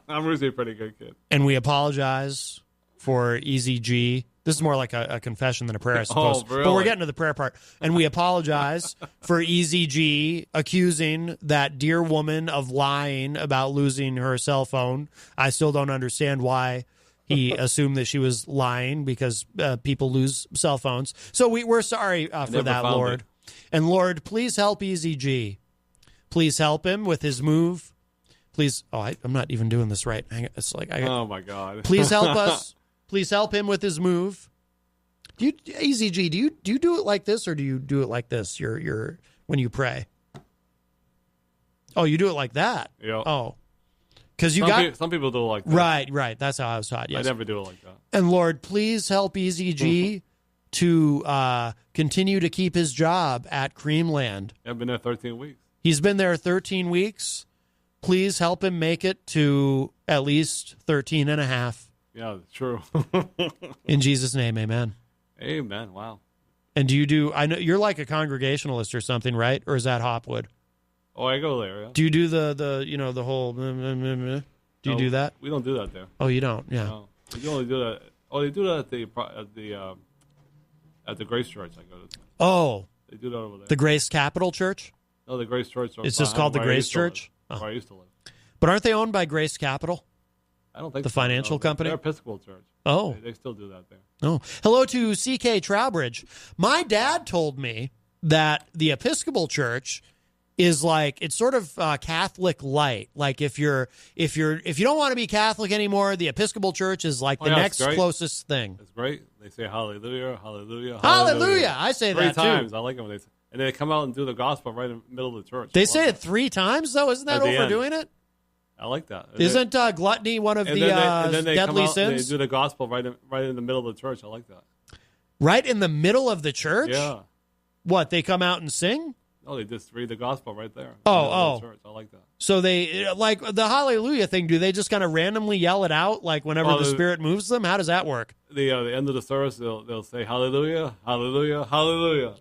I'm usually a pretty good kid. And we apologize for EZG. This is more like a confession than a prayer, I suppose. Oh, really? But we're getting to the prayer part. And we apologize for EZG accusing that dear woman of lying about losing her cell phone. I still don't understand why he assumed that she was lying, because people lose cell phones. So we're sorry for that, Lord. And Lord, please help EZG. Please help him with his move. Please. Oh, I'm not even doing this right. It's like oh my God. Please help us. Please help him with his move. EZG, do you do it like this, or do you do it like this? You're when you pray. Oh, you do it like that. Yeah. Oh, because some people do it like that. Right. That's how I was taught. Yes. I never do it like that. And Lord, please help EZG to continue to keep his job at Creamland. I've been there 13 weeks. He's been there 13 weeks. please help him make it to at least 13 and a half. Yeah, true. In Jesus' name, amen. Amen. Wow. And I know you're like a Congregationalist or something, right? Or is that Hopwood? Oh, I go there. Yeah. Do you do the whole? Do you do that? We don't do that there. Oh, you don't? Yeah. No. We only do that. Oh, they do that at the Grace Church I go to. Oh. They do that over there. The Grace Capital Church? No, the Grace Church. It's just called the Grace Church? Where I used to live. But aren't they owned by Grace Capital? I don't think the so, financial company? They're Episcopal Church. Oh. They still do that there. Oh. Hello to C.K. Trowbridge. My dad told me that the Episcopal Church is like, it's sort of Catholic light. Like if you don't want to be Catholic anymore, the Episcopal Church is like the next closest thing. It's great. They say hallelujah, hallelujah, hallelujah. I say three that times. too. I like it when they say, and they come out and do the gospel right in the middle of the church. They say it 3 times though. Isn't that overdoing it? I like that. Isn't gluttony one of the deadly sins? They do the gospel right in the middle of the church. I like that. Right in the middle of the church? Yeah. What, they come out and sing? No, they just read the gospel right there. Oh. The church. I like that. So they, like the hallelujah thing, do they just kind of randomly yell it out, like whenever the Spirit moves them? How does that work? The end of the service, they'll say hallelujah, hallelujah, hallelujah.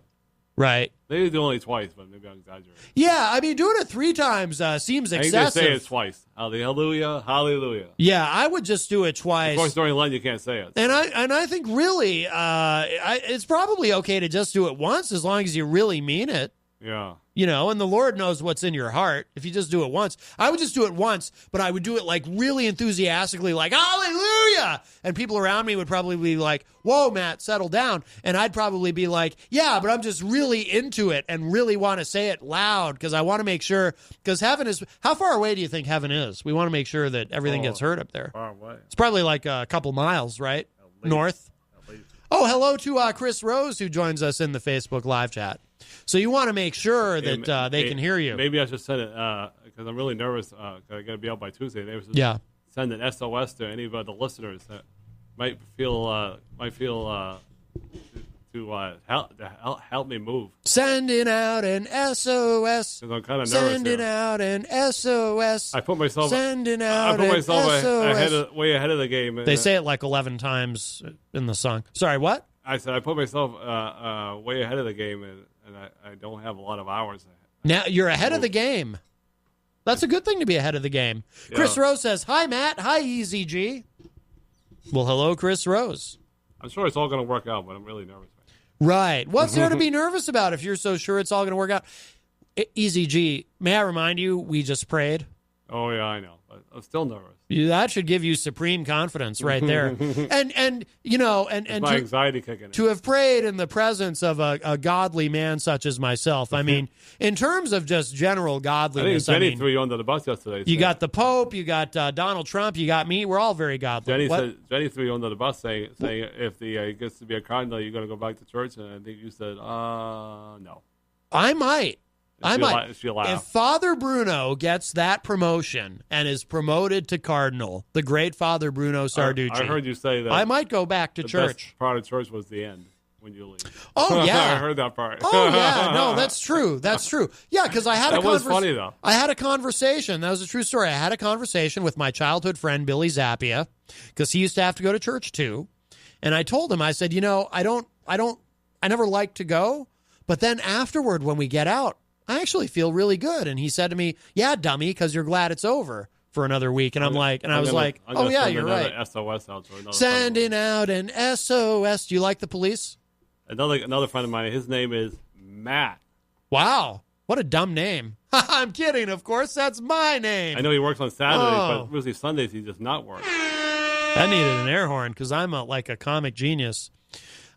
Right. They do only twice, but maybe I'm exaggerating. Yeah, I mean, doing it 3 times seems excessive. I think they say it twice. Hallelujah, hallelujah. Yeah, I would just do it twice. Of course, during Lent you can't say it. So. And I think really, it's probably okay to just do it once as long as you really mean it. Yeah. You know, and the Lord knows what's in your heart. If you just do it once, I would just do it once, but I would do it like really enthusiastically, like hallelujah. And people around me would probably be like, whoa, Matt, settle down. And I'd probably be like, yeah, but I'm just really into it and really want to say it loud because I want to make sure, because heaven is, how far away do you think heaven is? We want to make sure that everything gets heard up there. Far away. It's probably like a couple miles, right? North. Oh, hello to Chris Rose, who joins us in the Facebook live chat. So you want to make sure that they can hear you. Maybe I should send it because I'm really nervous. I got to be out by Tuesday. Maybe send an SOS to any of the listeners that might feel to help me move. Sending out an SOS. I'm kind of nervous. Sending out an SOS. I put myself. Sending out I put myself SOS. way ahead of the game. They say it like 11 times in the song. Sorry, what? I said I put myself way ahead of the game, and I don't have a lot of hours. Now you're ahead of the game. That's a good thing to be ahead of the game. Yeah. Chris Rose says, "Hi, Matt. Hi, Easy G." Well, hello, Chris Rose. I'm sure it's all going to work out, but I'm really nervous. Right. What's there to be nervous about if you're so sure it's all going to work out? Easy G, may I remind you, we just prayed. Oh, yeah, I know. But I'm still nervous. That should give you supreme confidence right there. and you know, and my anxiety kicking in. To have prayed in the presence of a godly man such as myself, I mean, in terms of just general godliness. I think Jenny threw you under the bus yesterday. You got the Pope, you got Donald Trump, you got me. We're all very godly. Jenny threw you under the bus saying if the gets to be a cardinal, you're going to go back to church. And I think you said, no. I might. She'll laugh. If Father Bruno gets that promotion and is promoted to cardinal, the great Father Bruno Sarducci, I heard you say that. I might go back to church. Best part of church was the end when you leave. Oh yeah, I heard that part. Oh yeah, no, that's true. That's true. Yeah, because I had that was funny though. I had a conversation. That was a true story. I had a conversation with my childhood friend Billy Zappia because he used to have to go to church too, and I told him, I said, you know, I never like to go, but then afterward when we get out, I actually feel really good. And he said to me, yeah, dummy, because you're glad it's over for another week. And I was like, oh, yeah, you're right. SOS out Sending out an SOS. Do you like the police? Another friend of mine, his name is Matt. Wow. What a dumb name. I'm kidding. Of course, that's my name. I know he works on Saturdays, but usually Sundays he does not work. I needed an air horn because I'm like a comic genius.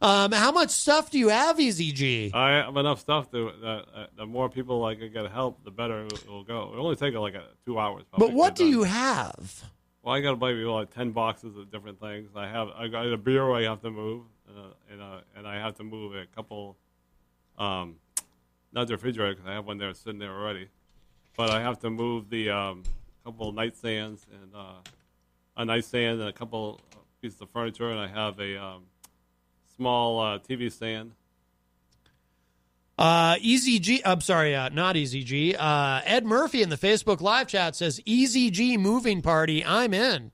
How much stuff do you have, Easy G? I have enough stuff the more people get help, the better it will go. It only take 2 hours. But what do you have? Well, I got to buy 10 boxes of different things. I got a bureau I have to move, and I have to move a couple, not the refrigerator because I have one there sitting there already, but I have to move the couple nightstands and a nightstand and a couple pieces of furniture, and I have a small TV stand. Easy G, I'm sorry, not Easy G. Ed Murphy in the Facebook live chat says, Easy G moving party, I'm in.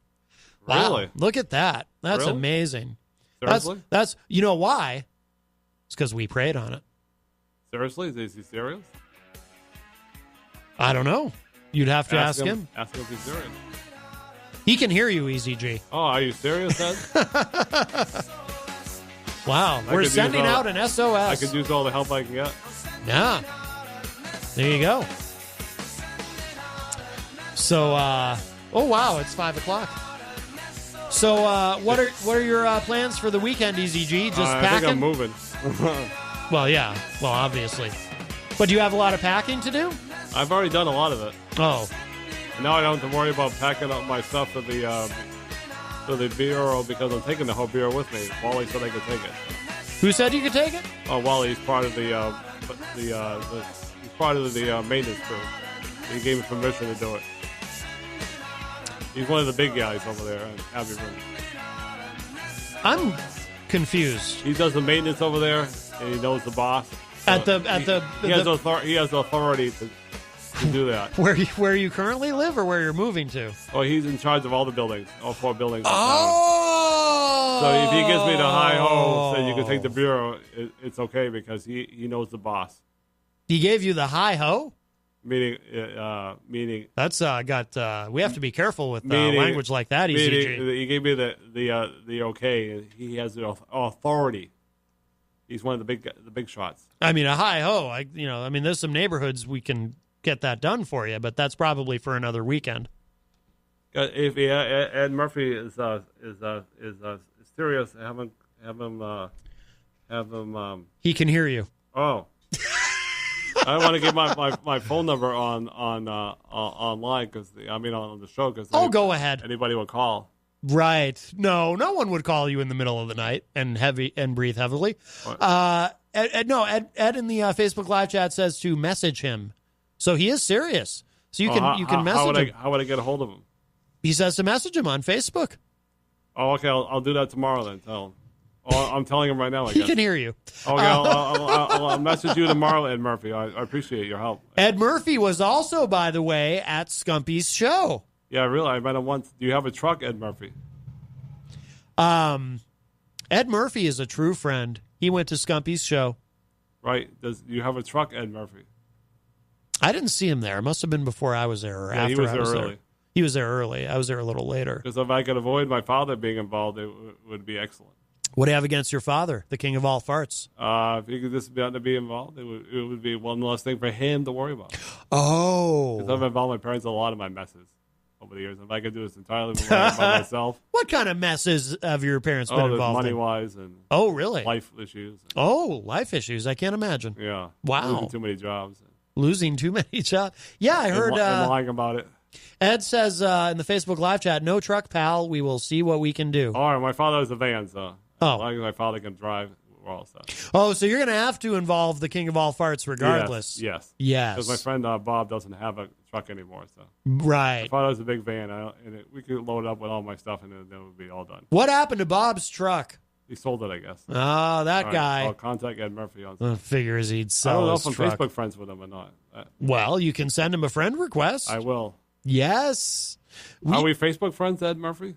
Really? Wow, look at that. That's Really? amazing. Seriously? That's you know why? It's because we prayed on it. Seriously? Is he serious? I don't know. You'd have to ask him. Ask him if he's serious. He can hear you, Easy G. Oh, are you serious, Ed? Wow, we're sending out an SOS. I could use all the help I can get. Yeah. There you go. So, oh wow, it's 5:00. So, what are your plans for the weekend, Easy G? Just packing? I think I'm moving. Well, yeah. Well, obviously. But do you have a lot of packing to do? I've already done a lot of it. Oh. Now I don't have to worry about packing up my stuff for the bureau because I'm taking the whole bureau with me. Wally said I could take it. Who said you could take it? Oh, Wally's part of he's part of the maintenance crew. He gave me permission to do it. He's one of the big guys over there in Abbey Room. I'm confused. He does the maintenance over there, and he knows the boss. He has the authority to do that. Where you currently live or where you're moving to? Oh, he's in charge of all the buildings, all 4 buildings. Oh! So if he gives me the hi-ho, so you can take the bureau, it's okay because he knows the boss. He gave you the hi-ho? Meaning that's we have to be careful with language like that. ECG. He gave me the okay. He has the authority. He's one of the big shots. I mean, a hi-ho. There's some neighborhoods we can get that done for you, but that's probably for another weekend. If Ed Murphy is serious, have him. He can hear you. Oh. I want to give my phone number on online on the show because go ahead. Anybody will call. Right? No one would call you in the middle of the night and breathe heavily. Ed in the Facebook live chat says to message him, so he is serious. So you can message him. How would I get a hold of him? He says to message him on Facebook. Oh, okay. I'll do that tomorrow then. Tell him. Oh, I'm telling him right now. He can hear you. Okay, I'll message you tomorrow, Ed Murphy. I appreciate your help. Ed Murphy was also, by the way, at Scumpy's show. Yeah, really. I met him once. Do you have a truck, Ed Murphy? Ed Murphy is a true friend. He went to Scumpy's show. Right. Do you have a truck, Ed Murphy? I didn't see him there. It must have been before I was there or after he was I there was early. there. He was there early. I was there a little later. Because if I could avoid my father being involved, it would be excellent. What do you have against your father, the king of all farts? If he could just be involved, it would be one less thing for him to worry about. Oh. Because I've involved my parents in a lot of my messes over the years. If I could do this entirely by myself. What kind of messes have your parents been involved money-wise and really? Life issues. Life issues. I can't imagine. Yeah. Wow. Losing too many jobs. Yeah, I heard. And lying about it. Ed says in the Facebook live chat, no truck, pal. We will see what we can do. All right, my father has a van, so as long as my father can drive, we're all set. Oh, so you're going to have to involve the king of all farts regardless. Yes. Yes. Because my friend Bob doesn't have a truck anymore. So right. My father has a big van, we could load it up with all my stuff, and then it would be all done. What happened to Bob's truck? He sold it, I guess. Oh, that guy. I'll contact Ed Murphy on figures he'd sell I don't know his if I'm truck. Facebook friends with him or not. Well, you can send him a friend request. I will. Yes. Are we Facebook friends, Ed Murphy?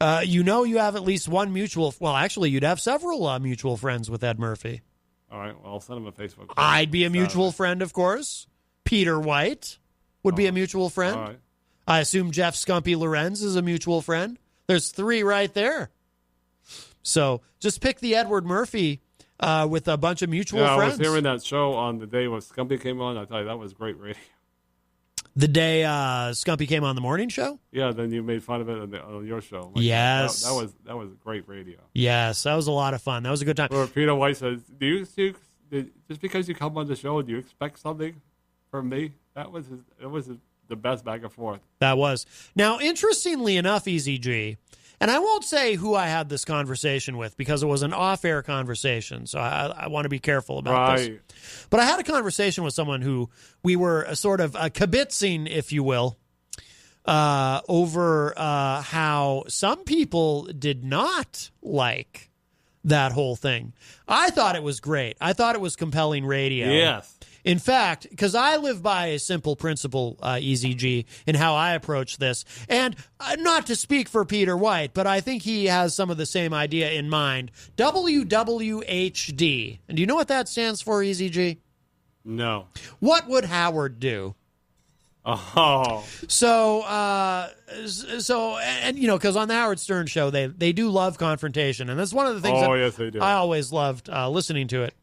You have at least one mutual. Well, actually, you'd have several mutual friends with Ed Murphy. All right. Well, I'll send him a Facebook friend. I'd be a mutual friend, of course. Peter White would be a mutual friend. All right. I assume Jeff Scumpy Lorenz is a mutual friend. There's 3 right there. So just pick the Edward Murphy with a bunch of mutual friends. I was hearing that show on the day when Scumpy came on. I tell you, that was great radio. The day Scumpy came on the morning show? Yeah, then you made fun of it on your show. Yes. That was great radio. Yes, that was a lot of fun. That was a good time. Where Peter White says, just because you come on the show, do you expect something from me? That was the best back and forth. That was. Now, interestingly enough, EZG, and I won't say who I had this conversation with because it was an off-air conversation, so I want to be careful about this. But I had a conversation with someone who we were sort of kibitzing, if you will, over how some people did not like that whole thing. I thought it was great. I thought it was compelling radio. Yes. In fact, because I live by a simple principle, EZG, in how I approach this. And not to speak for Peter White, but I think he has some of the same idea in mind. WWHD. And do you know what that stands for, EZG? No. What would Howard do? Oh. So, and you know, because on the Howard Stern show, they do love confrontation. And that's one of the things yes, they do. I always loved listening to it.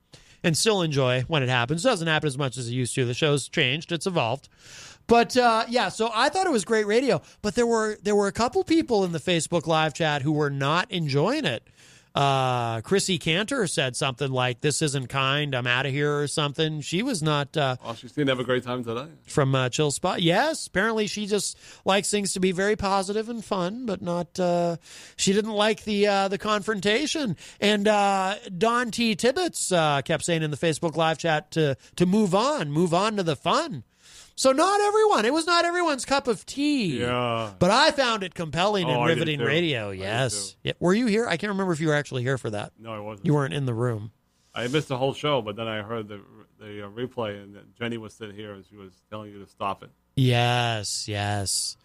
And still enjoy when it happens. It doesn't happen as much as it used to. The show's changed. It's evolved. But, yeah, so I thought it was great radio. But there were a couple people in the Facebook live chat who were not enjoying it. Chrissy Cantor said something like, "This isn't kind, I'm out of here," or something. She was not... she seemed to have a great time today. From Chill Spot. Yes, apparently she just likes things to be very positive and fun, but not... she didn't like the confrontation. And Don T. Tibbetts kept saying in the Facebook live chat to move on to the fun. So not everyone. It was not everyone's cup of tea. Yeah. But I found it compelling and riveting I did too. radio. Yes. Yeah. Were you here? I can't remember if you were actually here for that. No, I wasn't. You weren't in the room. I missed the whole show, but then I heard the replay, and Jenny was sitting here, and she was telling you to stop it. Yes, yes.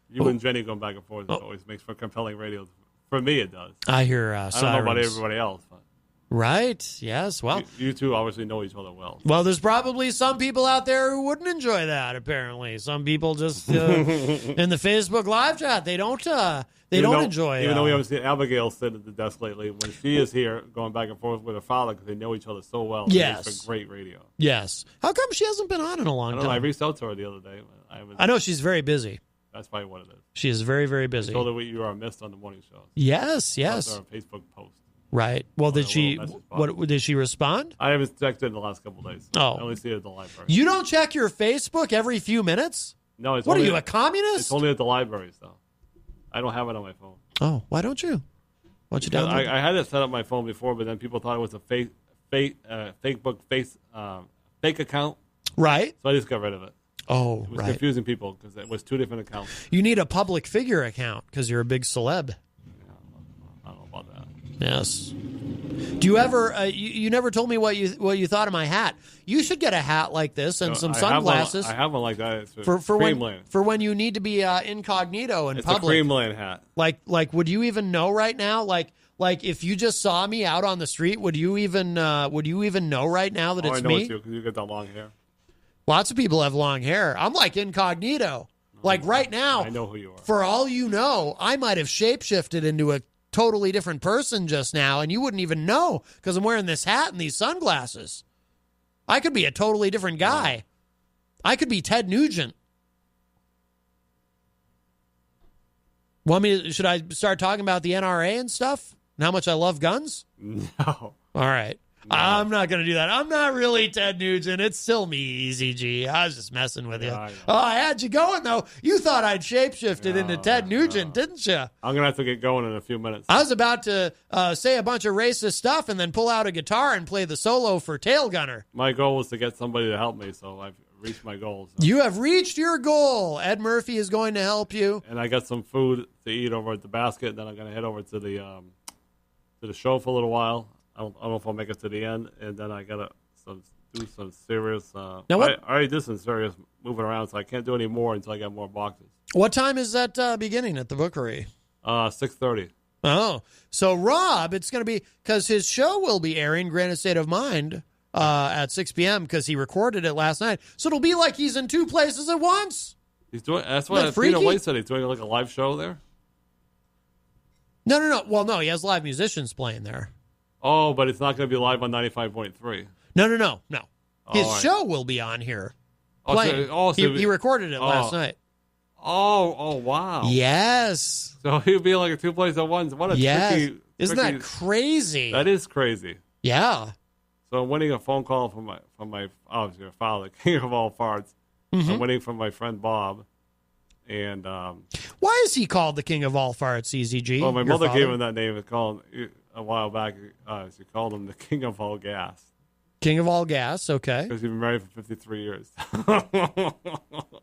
You and Jenny going back and forth always makes for compelling radio. For me, it does. I hear I sirens. don't know about everybody else. But right, yes. Well, you two obviously know each other well. Well, there's probably some people out there who wouldn't enjoy that, apparently. Some people just, in the Facebook live chat, they don't enjoy it. Even though we haven't seen Abigail sit at the desk lately, when she is here going back and forth with her father because they know each other so well. Yes. It makes for great radio. Yes. How come she hasn't been on in a long I don't time? know. I reached out to her the other day. I know she's very busy. That's probably what it is. She is very, very busy. I told her you are missed on the morning show. Yes, That's yes. our Facebook post. Right. Well, did she respond? I haven't checked it in the last couple of days. Oh. I only see it at the library. You don't check your Facebook every few minutes? No, it's What only, are you, a communist? It's only at the libraries, though. I don't have it on my phone. Oh, why don't you? Why don't you download it? I had it set up my phone before, but then people thought it was a fake account. Right. So I just got rid of it. Oh, It was right. confusing people because it was two different accounts. You need a public figure account because you're a big celeb. I don't know about that. Yes. Do you ever? You never told me what you thought of my hat. You should get a hat like this and some sunglasses. I have one like that. It's for Creamland. when you need to be incognito in It's public. a Creamland hat. Like, would you even know right now? Like if you just saw me out on the street, would you even know right now that it's I know me? it's you because you got that long hair. Lots of people have long hair. I'm like incognito. Like right now, I know who you are. For all you know, I might have shapeshifted into a totally different person just now, and you wouldn't even know because I'm wearing this hat and these sunglasses. I could be a totally different guy. I could be Ted Nugent. Should I start talking about the NRA and stuff and how much I love guns? No. All right. No. I'm not going to do that. I'm not really Ted Nugent. It's still me, EZG. I was just messing with you. I had you going, though. You thought I'd shapeshifted into Ted Nugent, didn't you? I'm going to have to get going in a few minutes. I was about to say a bunch of racist stuff and then pull out a guitar and play the solo for Tail Gunner. My goal was to get somebody to help me, so I've reached my goal. So. You have reached your goal. Ed Murphy is going to help you. And I got some food to eat over at the basket, and then I'm going to head over to the show for a little while. I don't know if I'll make it to the end, and then I gotta do some serious. I already did some serious moving around, so I can't do any more until I get more boxes. What time is that beginning at the Bookery? 6:30. Oh, so Rob, it's going to be because his show will be airing, Granite State of Mind, at 6 p.m. because he recorded it last night. So it'll be like he's in two places at once. He's doing. That's what Peter White said. He's doing like a live show there. No. Well, no, he has live musicians playing there. Oh, but it's not going to be live on 95.3. No. His show will be on here. He recorded it last night. Oh, wow. Yes. So he'll be like a two places at once. What a tricky. Isn't that crazy? That is crazy. Yeah. So I'm winning a phone call from my your father, King of all farts. Mm-hmm. I'm winning from my friend Bob. And why is he called the King of all farts, EZG? Well, my mother gave him that name. A while back, she called him the King of all gas. King of all gas, okay. Because he's been married for 53 years.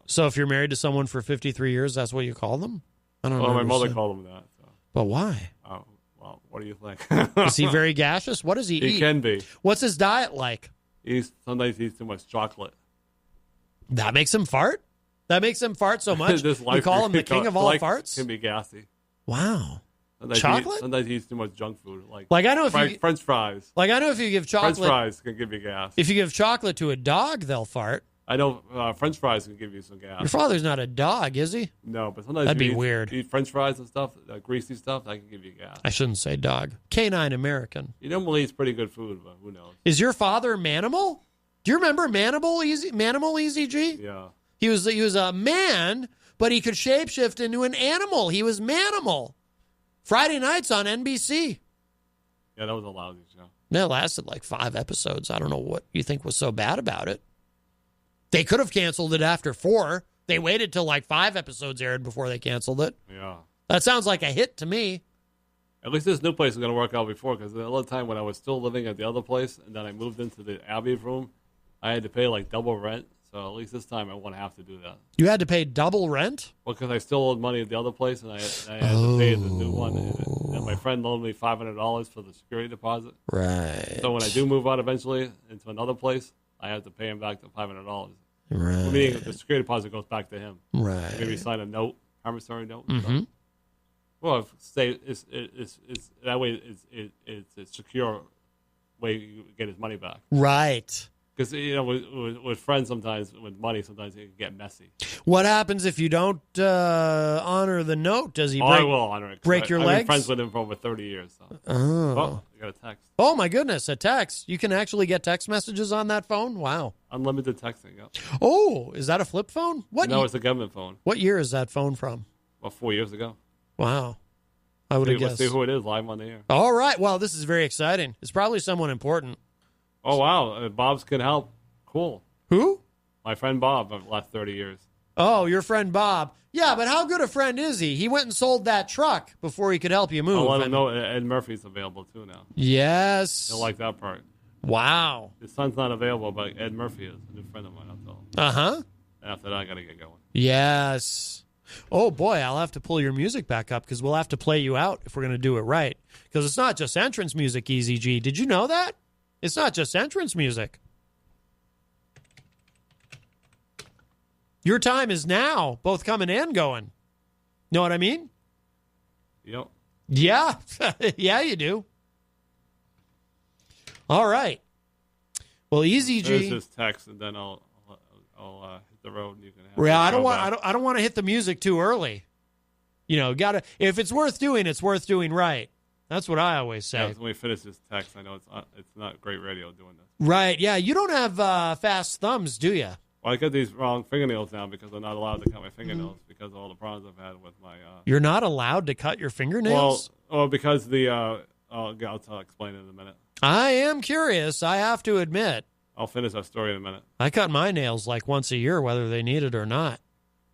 So if you're married to someone for 53 years, that's what you call them? I don't know. Well, my mother called him that. So. But why? Well, what do you think? Is he very gaseous? What does he eat? He can be. What's his diet like? Sometimes he eats too much chocolate. That makes him fart? That makes him fart so much? You call him the king of all farts? Can be gassy. Wow. Sometimes chocolate? Sometimes he eats too much junk food. Like I know if French fries. Like I know if you give chocolate. French fries can give you gas. If you give chocolate to a dog, they'll fart. I know French fries can give you some gas. Your father's not a dog, is he? No, but sometimes that'd be weird. You eat French fries and stuff, greasy stuff, that can give you gas. I shouldn't say dog. Canine American. He normally eats pretty good food, but who knows? Is your father Manimal? Do you remember Manimal Easy G? Yeah. He was a man, but he could shapeshift into an animal. He was Manimal. Friday nights on NBC. Yeah, that was a lousy show. It lasted like 5 episodes. I don't know what you think was so bad about it. They could have canceled it after 4. They waited till like 5 episodes aired before they canceled it. Yeah. That sounds like a hit to me. At least this new place is going to work out before, because the other time when I was still living at the other place and then I moved into the Abbey room, I had to pay like double rent. So at least this time I won't have to do that. You had to pay double rent? Well, because I still owed money at the other place, and I had to pay the new one. And my friend loaned me $500 for the security deposit. Right. So when I do move out eventually into another place, I have to pay him back the $500. Right. Meaning the security deposit goes back to him. Right. Maybe sign a note, promissory note. Mm-hmm. So. Well, it's that way. It's a secure way you get his money back. Right. Because with friends sometimes, with money sometimes it can get messy. What happens if you don't honor the note? Does he break, I will honor it. break your I've legs? been friends with him for over 30 years. So. Oh, you got a text. Oh my goodness, a text. You can actually get text messages on that phone? Wow. Unlimited texting. Yep. Oh, is that a flip phone? No, it's a government phone. What year is that phone from? Well, 4 years ago. Wow. I would have guessed. Let's see who it is live on the air. All right. Well, this is very exciting. It's probably someone important. Oh, wow. Bob's can help. Cool. Who? My friend Bob of the last 30 years. Oh, your friend Bob. Yeah, but how good a friend is he? He went and sold that truck before he could help you move. I'll let him know Ed Murphy's available, too, now. Yes. He'll like that part. Wow. His son's not available, but Ed Murphy is a new friend of mine, I'll tell him. Uh-huh. After that, I got to get going. Yes. Oh, boy, I'll have to pull your music back up because we'll have to play you out if we're going to do it right. Because it's not just entrance music, Easy G. Did you know that? It's not just entrance music. Your time is now, both coming and going. Know what I mean? Yep. Yeah. Yeah, you do. All right. Well, Easy G. There's this text, and then I'll hit the road. And you can have Yeah, I don't want to hit the music too early. You know, if it's worth doing, it's worth doing right. That's what I always say. Yeah, when we finish this text, I know it's not great radio doing this. Right. Yeah, you don't have fast thumbs, do you? Well, I got these wrong fingernails now because I'm not allowed to cut my fingernails because of all the problems I've had with my. You're not allowed to cut your fingernails? Well, because I'll explain it in a minute. I am curious. I have to admit. I'll finish that story in a minute. I cut my nails like once a year, whether they need it or not.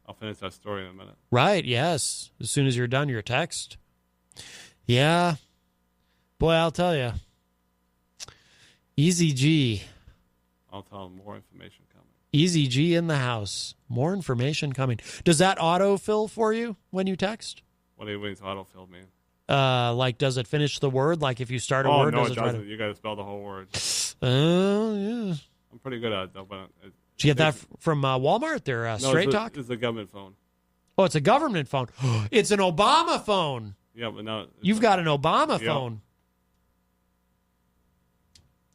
I'll finish that story in a minute. Right. Yes. As soon as you're done your text. Yeah. Boy, I'll tell you. Easy G. I'll tell them more information coming. Easy G in the house. More information coming. Does that autofill for you when you text? What do you mean autofill mean? Like, does it finish the word? Like, if you start a word, no, does it doesn't. You got to spell the whole word. Oh, yeah. I'm pretty good at it, though. But did you get that from Walmart? Their Straight Talk? It's a government phone. Oh, it's a government phone. It's an Obama phone. Yeah, but no. You've got an Obama phone.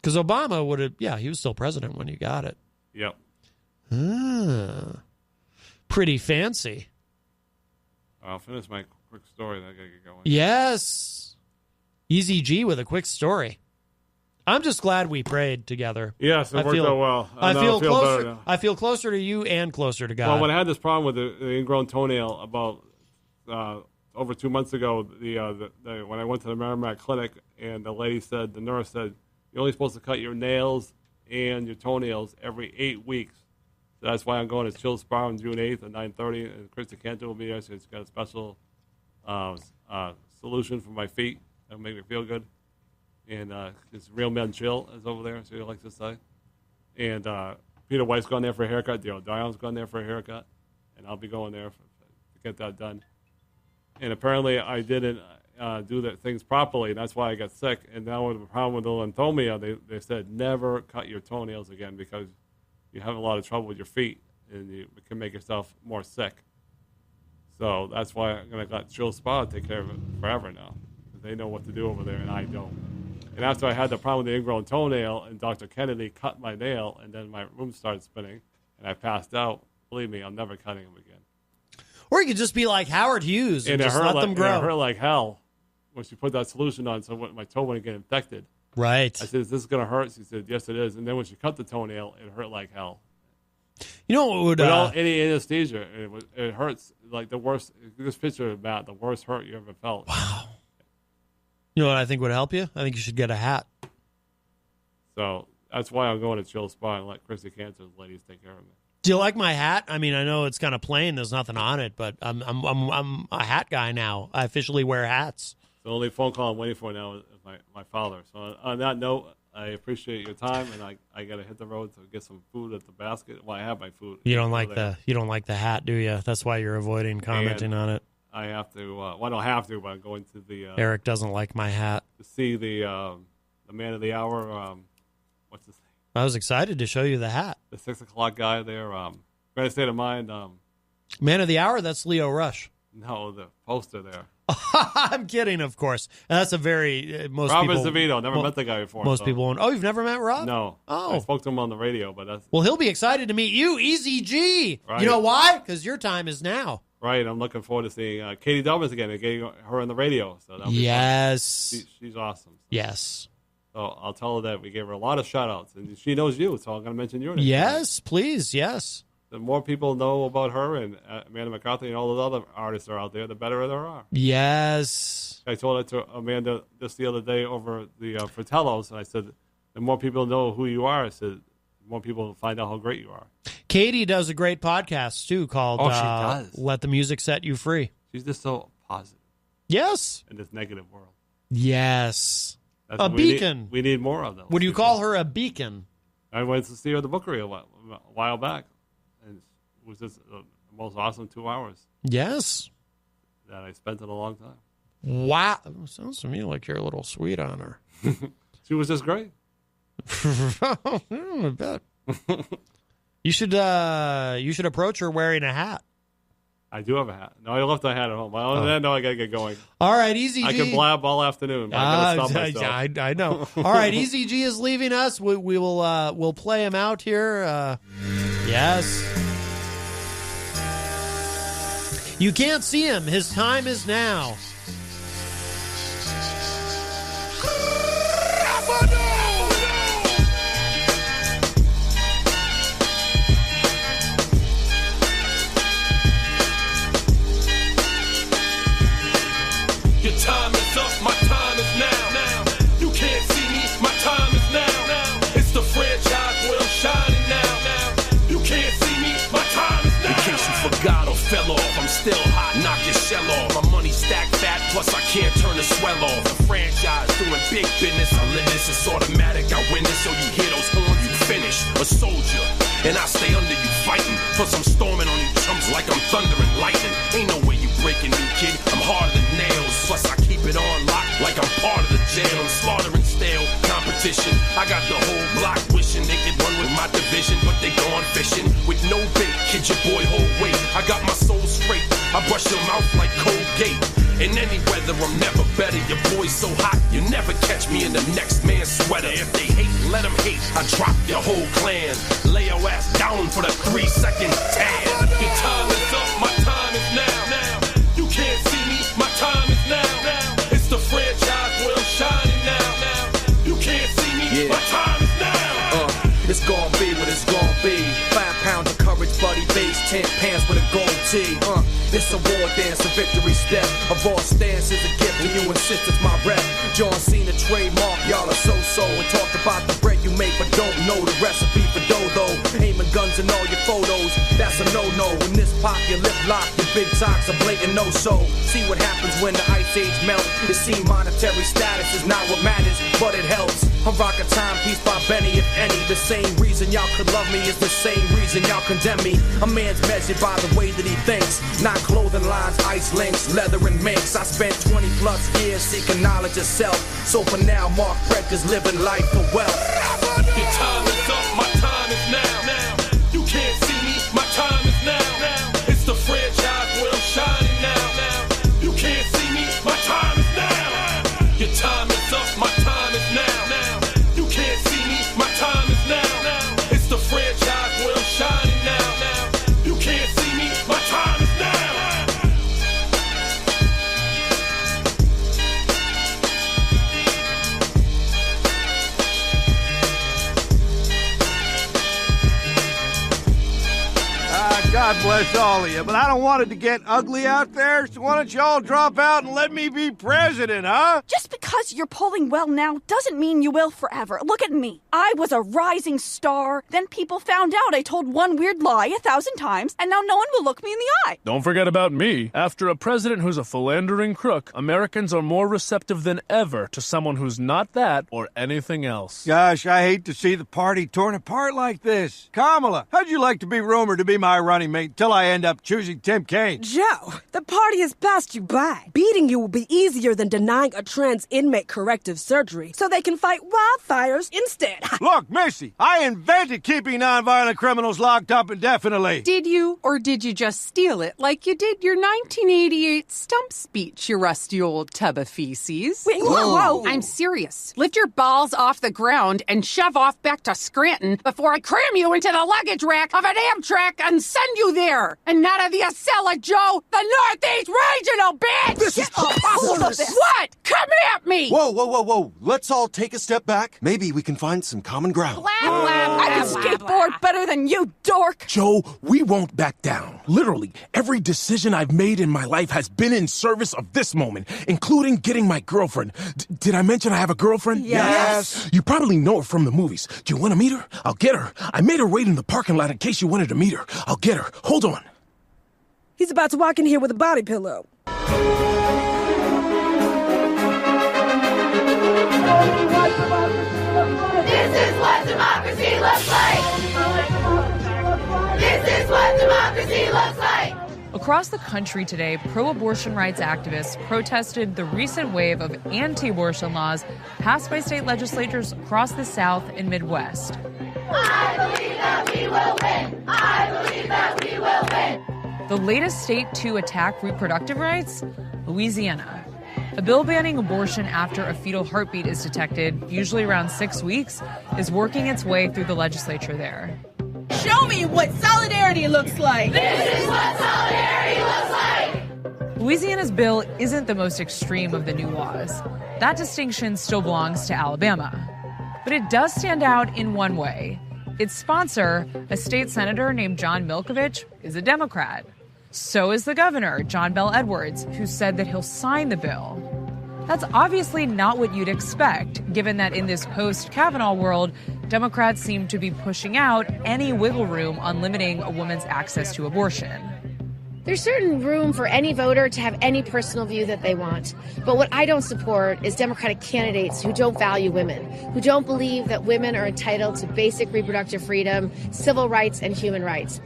Because Obama would have, he was still president when you got it. Yep. Pretty fancy. I'll finish my quick story, then I got to get going. Yes. Easy G with a quick story. I'm just glad we prayed together. Yes, it worked out well. I feel closer. I feel closer to you and closer to God. Well, when I had this problem with the ingrown toenail about over 2 months ago, when I went to the Merrimack Clinic, and the nurse said, you're only supposed to cut your nails and your toenails every 8 weeks. So that's why I'm going to Chill Spa on June 8th at 9:30, and Krista Cantor will be there. She's got a special solution for my feet that'll make me feel good. And it's Real Men Chill is over there, so you like to say. And Peter White's gone there for a haircut. Dale Dion's gone there for a haircut. And I'll be going there to get that done. And apparently I didn't, do the things properly. And that's why I got sick. And now with the problem with the lymphomia, they said never cut your toenails again because you have a lot of trouble with your feet and you can make yourself more sick. So that's why I'm going to let Jill Spa take care of it forever now. They know what to do over there, and I don't. And after I had the problem with the ingrown toenail, and Dr. Kennedy cut my nail, and then my room started spinning, and I passed out, believe me, I'm never cutting them again. Or you could just be like Howard Hughes and just let them grow. And it hurt like hell when she put that solution on so my toe wouldn't get infected. Right. I said, is this going to hurt? She said, yes, it is. And then when she cut the toenail, it hurt like hell. You know what would... Without any anesthesia, it hurts like the worst. This picture of Matt, the worst hurt you ever felt. Wow. You know what I think would help you? I think you should get a hat. So that's why I'm going to Chill Spa and let Chrissy Cantor's ladies take care of me. Do you like my hat? I mean, I know it's kind of plain. There's nothing on it, but I'm a hat guy now. I officially wear hats. The only phone call I'm waiting for now is my father. So on that note, I appreciate your time, and I got to hit the road to get some food at the basket. Well, I have my food. You don't like the hat, do you? That's why you're avoiding commenting on it. I have to. Well, I don't have to, but I'm going to the. Eric doesn't like my hat. To see the man of the hour. What's his name? I was excited to show you the hat. The 6 o'clock guy there. Great state of mind. Man of the hour. That's Leo Rush. No, the poster there. I'm kidding, of course. And that's a very most Rob people. Azevedo. Never met the guy before. Most people won't. Oh, you've never met Rob? No. Oh, I spoke to him on the radio, but that's. Well, he'll be excited to meet you, Easy G. Right. You know why? Because your time is now. Right. I'm looking forward to seeing Katie Dubbins again and getting her on the radio. So that'll be fun. She's awesome. So. Yes. So I'll tell her that we gave her a lot of shout outs, and she knows you, so I'm going to mention your name. Yes, please. Yes. The more people know about her and Amanda McCarthy and all those other artists are out there, the better there are. Yes. I told it to Amanda just the other day over the Fratellos, and I said, the more people know who you are, I said, the more people find out how great you are. Katie does a great podcast, too, called she does. Let the Music Set You Free. She's just so positive. Yes. In this negative world. Yes. A beacon. We need more of them. Would you call her a beacon? I went to see her at the Bookery a while back. And it was just the most awesome 2 hours. Yes. That I spent in a long time. Wow. Sounds to me like you're a little sweet on her. She was just great. I bet. You should approach her wearing a hat. I do have a hat. No, I left the hat at home. I got to get going. All right, Easy G. I can blab all afternoon, but I got to stop myself. I know. All right, Easy G is leaving us. We will we'll play him out here. Yes. You can't see him. His time is now. Your time is up, my time is now. You can't see me, my time is now. It's the franchise where I'm shining now. You can't see me, my time is now. In case you forgot or fell off, I'm still hot, knock your shell off. My money stacked fat, plus I can't turn the swell off. The franchise doing big business, I live this, it's automatic. I win this, so you hear those horns, you finish. A soldier, and I stay under you fighting. Plus I'm storming on you chumps like I'm thunder and lightning. Ain't no way you breaking me, kid, I'm harder than nails. Plus I keep it on lock like I'm part of the jail. I'm slaughtering stale competition. I got the whole block wishing they could run with my division, but they gone fishing with no bait. Kid, your boy hold weight. I got my soul straight. I brush your mouth like Colgate. In any weather, I'm never better. Your boy's so hot, you never catch me in the next man's sweater. If they hate, let them hate. I drop your whole clan. Lay your ass down for the 3-second tan. Your time is up, my time is now. You can't see me, my time is now. It's the franchise where I'm shining now. You can't see me, my time is now. It's gonna be what it's gonna be. 5 pounds of courage, buddy base, 10 pants with a gold tee. It's a war dance, a victory step. A raw stance is a gift, and you insist it's my rep. John Cena trademark, y'all are so-so. And talk about the bread you make, but don't know the recipe for dodo. Aiming guns in all your photos, that's a no-no. When this pop, your lip lock, your big talks a blatant no-so. See what happens when the ice age melt. It seems monetary status is not what matters, but it helps. I rock a timepiece by Benny, if any. The same reason y'all could love me is the same reason y'all condemn me. A man's measured by the way that he thinks, not Clothing lines, ice links, leather and minks. I spent 20 plus years seeking knowledge of self. So for now, Mark Breckers living life for wealth. Your time is up, my time is now. You can't see me, my time is now. It's the franchise where I'm shining now. You can't see me, my time is now. Your time is up, my time is now. You can't see me, my time is now. It's the franchise where I'm shining now. You can't see me, my time is now. God bless all of you, but I don't want it to get ugly out there, so why don't you all drop out and let me be president, huh? Just because you're polling well now doesn't mean you will forever. Look at me. I was a rising star. Then people found out I told one weird lie 1,000 times, and now no one will look me in the eye. Don't forget about me. After a president who's a philandering crook, Americans are more receptive than ever to someone who's not that or anything else. Gosh, I hate to see the party torn apart like this. Kamala, how'd you like to be rumored to be my running mate till I end up choosing Tim Kaine? Joe, the party has passed you by. Beating you will be easier than denying a trans inmate corrective surgery so they can fight wildfires instead. Look, Missy, I invented keeping nonviolent criminals locked up indefinitely. Did you, or did you just steal it like you did your 1988 stump speech, you rusty old tub of feces? Wait, whoa. I'm serious. Lift your balls off the ground and shove off back to Scranton before I cram you into the luggage rack of an Amtrak and send you there. And not of the Acela, Joe, the Northeast Regional, bitch! This is preposterous! What? Come at me! Whoa. Let's all take a step back. Maybe we can find some common ground. I can skateboard better than you, dork! Joe, we won't back down. Literally, every decision I've made in my life has been in service of this moment, including getting my girlfriend. Did I mention I have a girlfriend? Yes. You probably know her from the movies. Do you want to meet her? I'll get her. I made her wait in the parking lot in case you wanted to meet her. I'll get her. Hold on. He's about to walk in here with a body pillow. This is what democracy looks like! This is what democracy looks like! Across the country today, pro-abortion rights activists protested the recent wave of anti-abortion laws passed by state legislatures across the South and Midwest. I believe that we will win! I believe that we will win! The latest state to attack reproductive rights? Louisiana. A bill banning abortion after a fetal heartbeat is detected, usually around 6 weeks, is working its way through the legislature there. Show me what solidarity looks like. This is what solidarity looks like. Louisiana's bill isn't the most extreme of the new laws. That distinction still belongs to Alabama. But it does stand out in one way. Its sponsor, a state senator named John Milkovich, is a Democrat. So is the governor, John Bel Edwards, who said that he'll sign the bill. That's obviously not what you'd expect, given that in this post-Kavanaugh world, Democrats seem to be pushing out any wiggle room on limiting a woman's access to abortion. There's certain room for any voter to have any personal view that they want. But what I don't support is Democratic candidates who don't value women, who don't believe that women are entitled to basic reproductive freedom, civil rights, and human rights.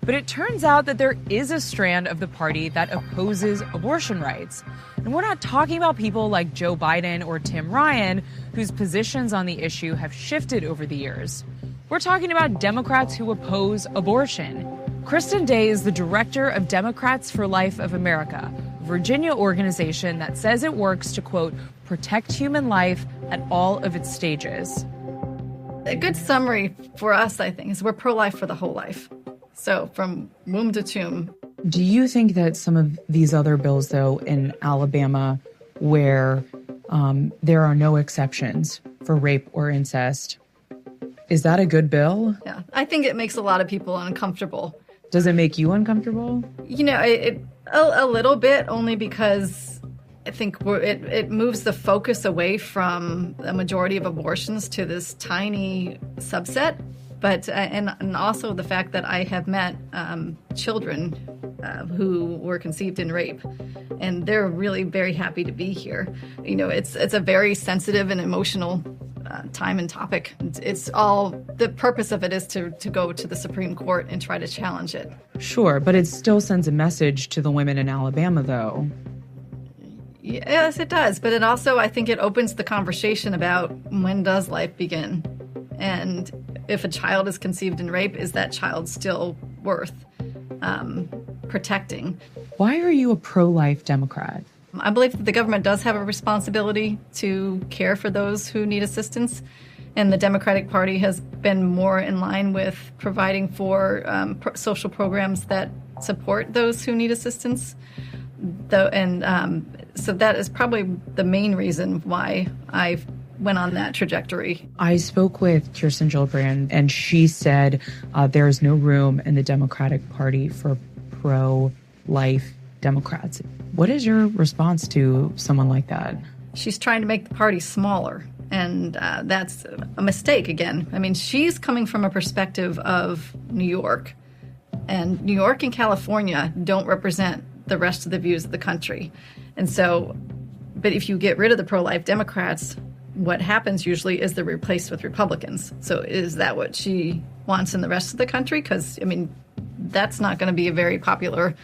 But it turns out that there is a strand of the party that opposes abortion rights. And we're not talking about people like Joe Biden or Tim Ryan, whose positions on the issue have shifted over the years. We're talking about Democrats who oppose abortion. Kristen Day is the director of Democrats for Life of America, a Virginia organization that says it works to, quote, protect human life at all of its stages. A good summary for us, I think, is we're pro-life for the whole life. So from womb to tomb. Do you think that some of these other bills, though, in Alabama, where there are no exceptions for rape or incest, is that a good bill? Yeah, I think it makes a lot of people uncomfortable. Does it make you uncomfortable? You know, a little bit, only because I think it moves the focus away from the majority of abortions to this tiny subset. But and also the fact that I have met children who were conceived in rape, and they're really very happy to be here. You know, it's a very sensitive and emotional time and topic. It's all, the purpose of it is to go to the Supreme Court and try to challenge it. Sure, but it still sends a message to the women in Alabama, though. Yes, it does. But it also, I think it opens the conversation about when does life begin? And if a child is conceived in rape, is that child still worth protecting? Why are you a pro-life Democrat? I believe that the government does have a responsibility to care for those who need assistance. And the Democratic Party has been more in line with providing for social programs that support those who need assistance. So that is probably the main reason why I went on that trajectory. I spoke with Kirsten Gillibrand, and she said there is no room in the Democratic Party for pro-life Democrats. What is your response to someone like that? She's trying to make the party smaller, and that's a mistake again. I mean, she's coming from a perspective of New York, and New York and California don't represent the rest of the views of the country. And so, but if you get rid of the pro-life Democrats, what happens usually is they're replaced with Republicans. So is that what she wants in the rest of the country? Because, I mean, that's not going to be a very popular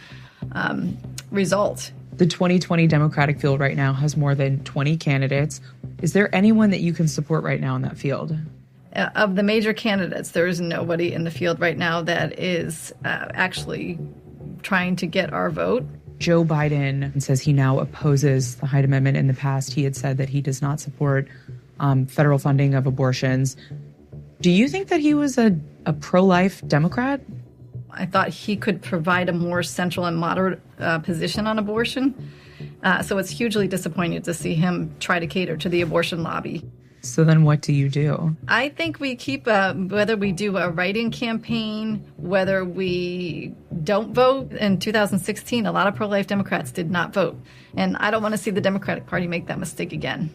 result. The 2020 Democratic field right now has more than 20 candidates. Is there anyone that you can support right now in that field? Of the major candidates, there is nobody in the field right now that is actually trying to get our vote. Joe Biden says he now opposes the Hyde Amendment. In the past, he had said that he does not support federal funding of abortions. Do you think that he was a pro-life Democrat? I thought he could provide a more central and moderate position on abortion. So it's hugely disappointing to see him try to cater to the abortion lobby. So then what do you do? I think we keep, whether we do a write-in campaign, whether we don't vote. In 2016, a lot of pro-life Democrats did not vote. And I don't want to see the Democratic Party make that mistake again.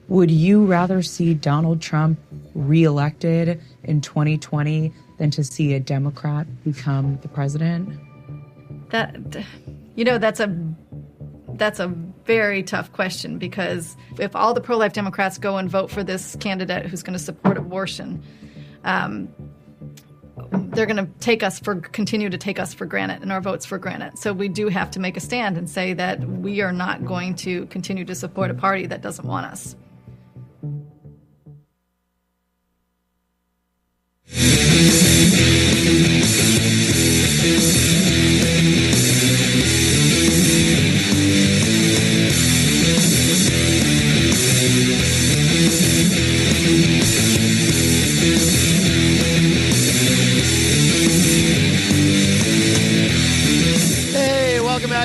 Would you rather see Donald Trump reelected in 2020 than to see a Democrat become the president? That's a very tough question, because if all the pro-life Democrats go and vote for this candidate who's going to support abortion, they're going to continue to take us for granted and our votes for granted. So we do have to make a stand and say that we are not going to continue to support a party that doesn't want us.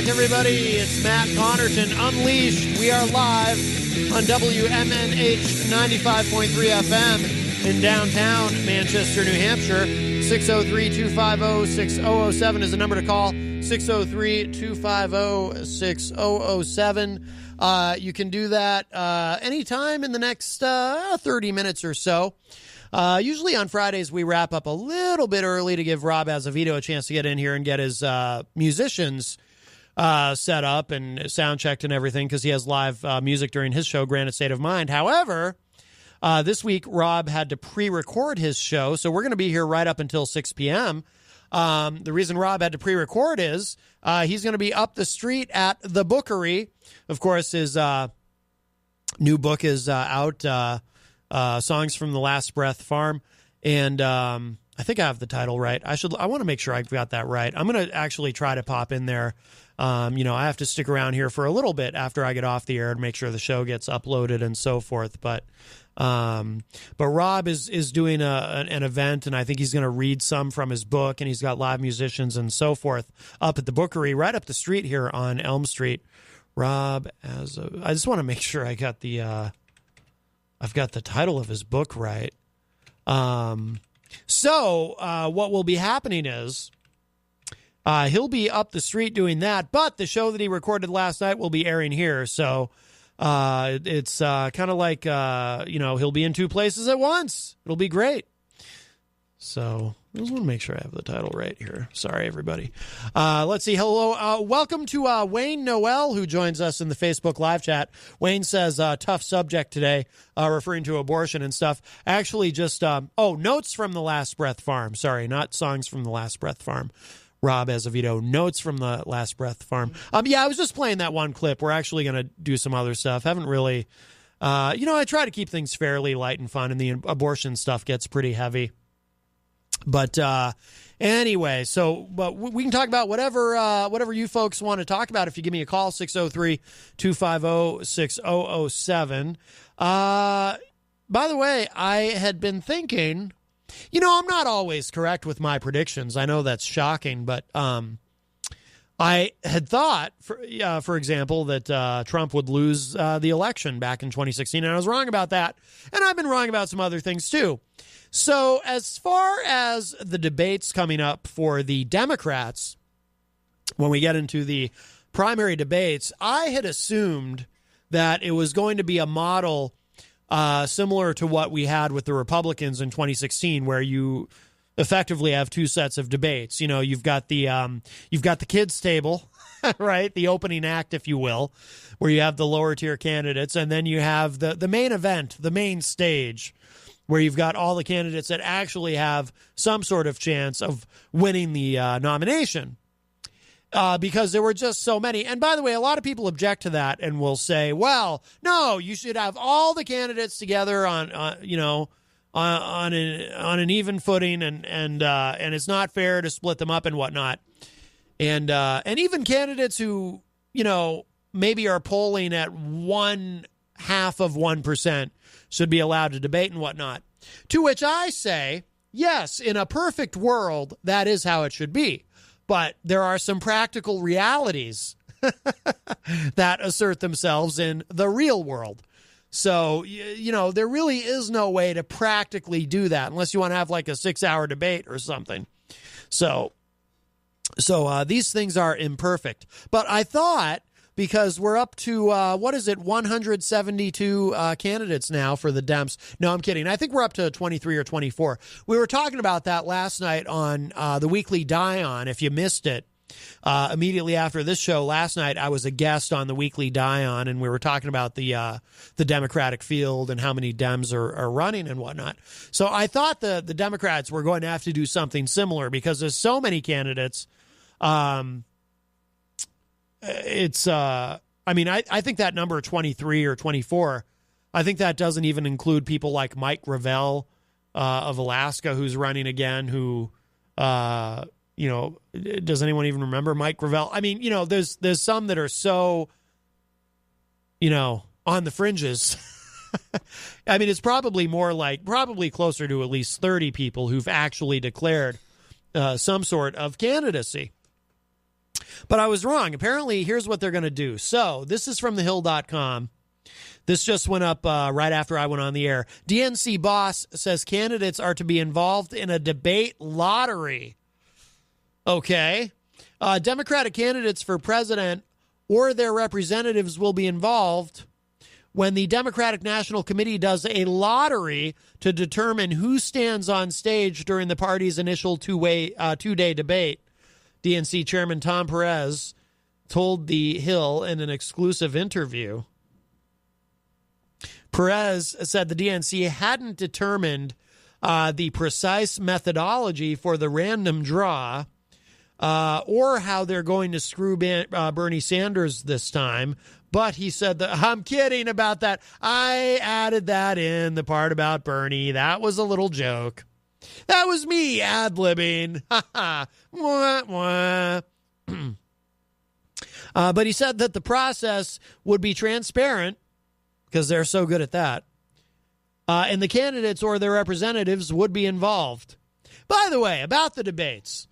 Everybody, it's Matt Connarton Unleashed. We are live on WMNH 95.3 FM in downtown Manchester, New Hampshire. 603-250-6007 is the number to call. 603-250-6007. You can do that anytime in the next 30 minutes or so. Usually on Fridays, we wrap up a little bit early to give Rob Azevedo a chance to get in here and get his musicians set up and sound checked and everything, because he has live music during his show, Granite State of Mind. However, this week, Rob had to pre-record his show, so we're going to be here right up until 6 p.m. The reason Rob had to pre-record is he's going to be up the street at the Bookery. Of course, his new book is out, Songs from the Last Breath Farm, and I think I have the title right. I want to make sure I've got that right. I'm going to actually try to pop in there. I have to stick around here for a little bit after I get off the air to make sure the show gets uploaded and so forth. But Rob is doing an event, and I think he's going to read some from his book, and he's got live musicians and so forth up at the Bookery right up the street here on Elm Street. Rob, I just want to make sure I got I've got the title of his book right. So what will be happening is he'll be up the street doing that, but the show that he recorded last night will be airing here. So it's kind of like, he'll be in two places at once. It'll be great. So I just want to make sure I have the title right here. Sorry, everybody. Let's see. Hello. Welcome to Wayne Noel, who joins us in the Facebook live chat. Wayne says, tough subject today, referring to abortion and stuff. Actually, just, notes from the Last Breath Farm. Sorry, not songs from the Last Breath Farm. Rob Azevedo, notes from the Last Breath Farm. I was just playing that one clip. We're actually going to do some other stuff. Haven't really, I try to keep things fairly light and fun, and the abortion stuff gets pretty heavy. But anyway, but we can talk about whatever you folks want to talk about. If you give me a call, 603-250-6007. By the way, I had been thinking, I'm not always correct with my predictions. I know that's shocking, but I had thought, for example, that Trump would lose the election back in 2016, and I was wrong about that. And I've been wrong about some other things, too. So as far as the debates coming up for the Democrats, when we get into the primary debates, I had assumed that it was going to be a model similar to what we had with the Republicans in 2016, where you effectively have two sets of debates. You've got the kids table, right? The opening act, if you will, where you have the lower tier candidates, and then you have the main event, the main stage, where you've got all the candidates that actually have some sort of chance of winning the nomination. Because there were just so many. And by the way, a lot of people object to that and will say, well, no, you should have all the candidates together on an even footing, and it's not fair to split them up and whatnot. And even candidates who, maybe are polling at 0.5% should be allowed to debate and whatnot. To which I say, yes, in a perfect world, that is how it should be. But there are some practical realities that assert themselves in the real world. So, there really is no way to practically do that unless you want to have like a 6-hour debate or something. So these things are imperfect. But I thought, because we're up to, 172 candidates now for the Dems. No, I'm kidding. I think we're up to 23 or 24. We were talking about that last night on the Weekly Die-On. If you missed it, immediately after this show last night, I was a guest on the Weekly Die-On, and we were talking about the Democratic field and how many Dems are running and whatnot. So I thought the Democrats were going to have to do something similar because there's so many candidates. I think that number 23 or 24, I think that doesn't even include people like Mike Gravel of Alaska, who's running again, who, does anyone even remember Mike Gravel? I mean, there's some that are so, on the fringes. I mean, it's probably probably closer to at least 30 people who've actually declared some sort of candidacy. But I was wrong. Apparently, here's what they're going to do. So this is from thehill.com. This just went up right after I went on the air. DNC boss says candidates are to be involved in a debate lottery. Okay. Democratic candidates for president or their representatives will be involved when the Democratic National Committee does a lottery to determine who stands on stage during the party's initial two-day debate. DNC Chairman Tom Perez told The Hill in an exclusive interview. Perez said the DNC hadn't determined the precise methodology for the random draw or how they're going to screw Bernie Sanders this time. But he said that, I'm kidding about that. I added that in, the part about Bernie. That was a little joke. That was me ad-libbing. But he said that the process would be transparent because they're so good at that. And the candidates or their representatives would be involved. By the way, about the debates,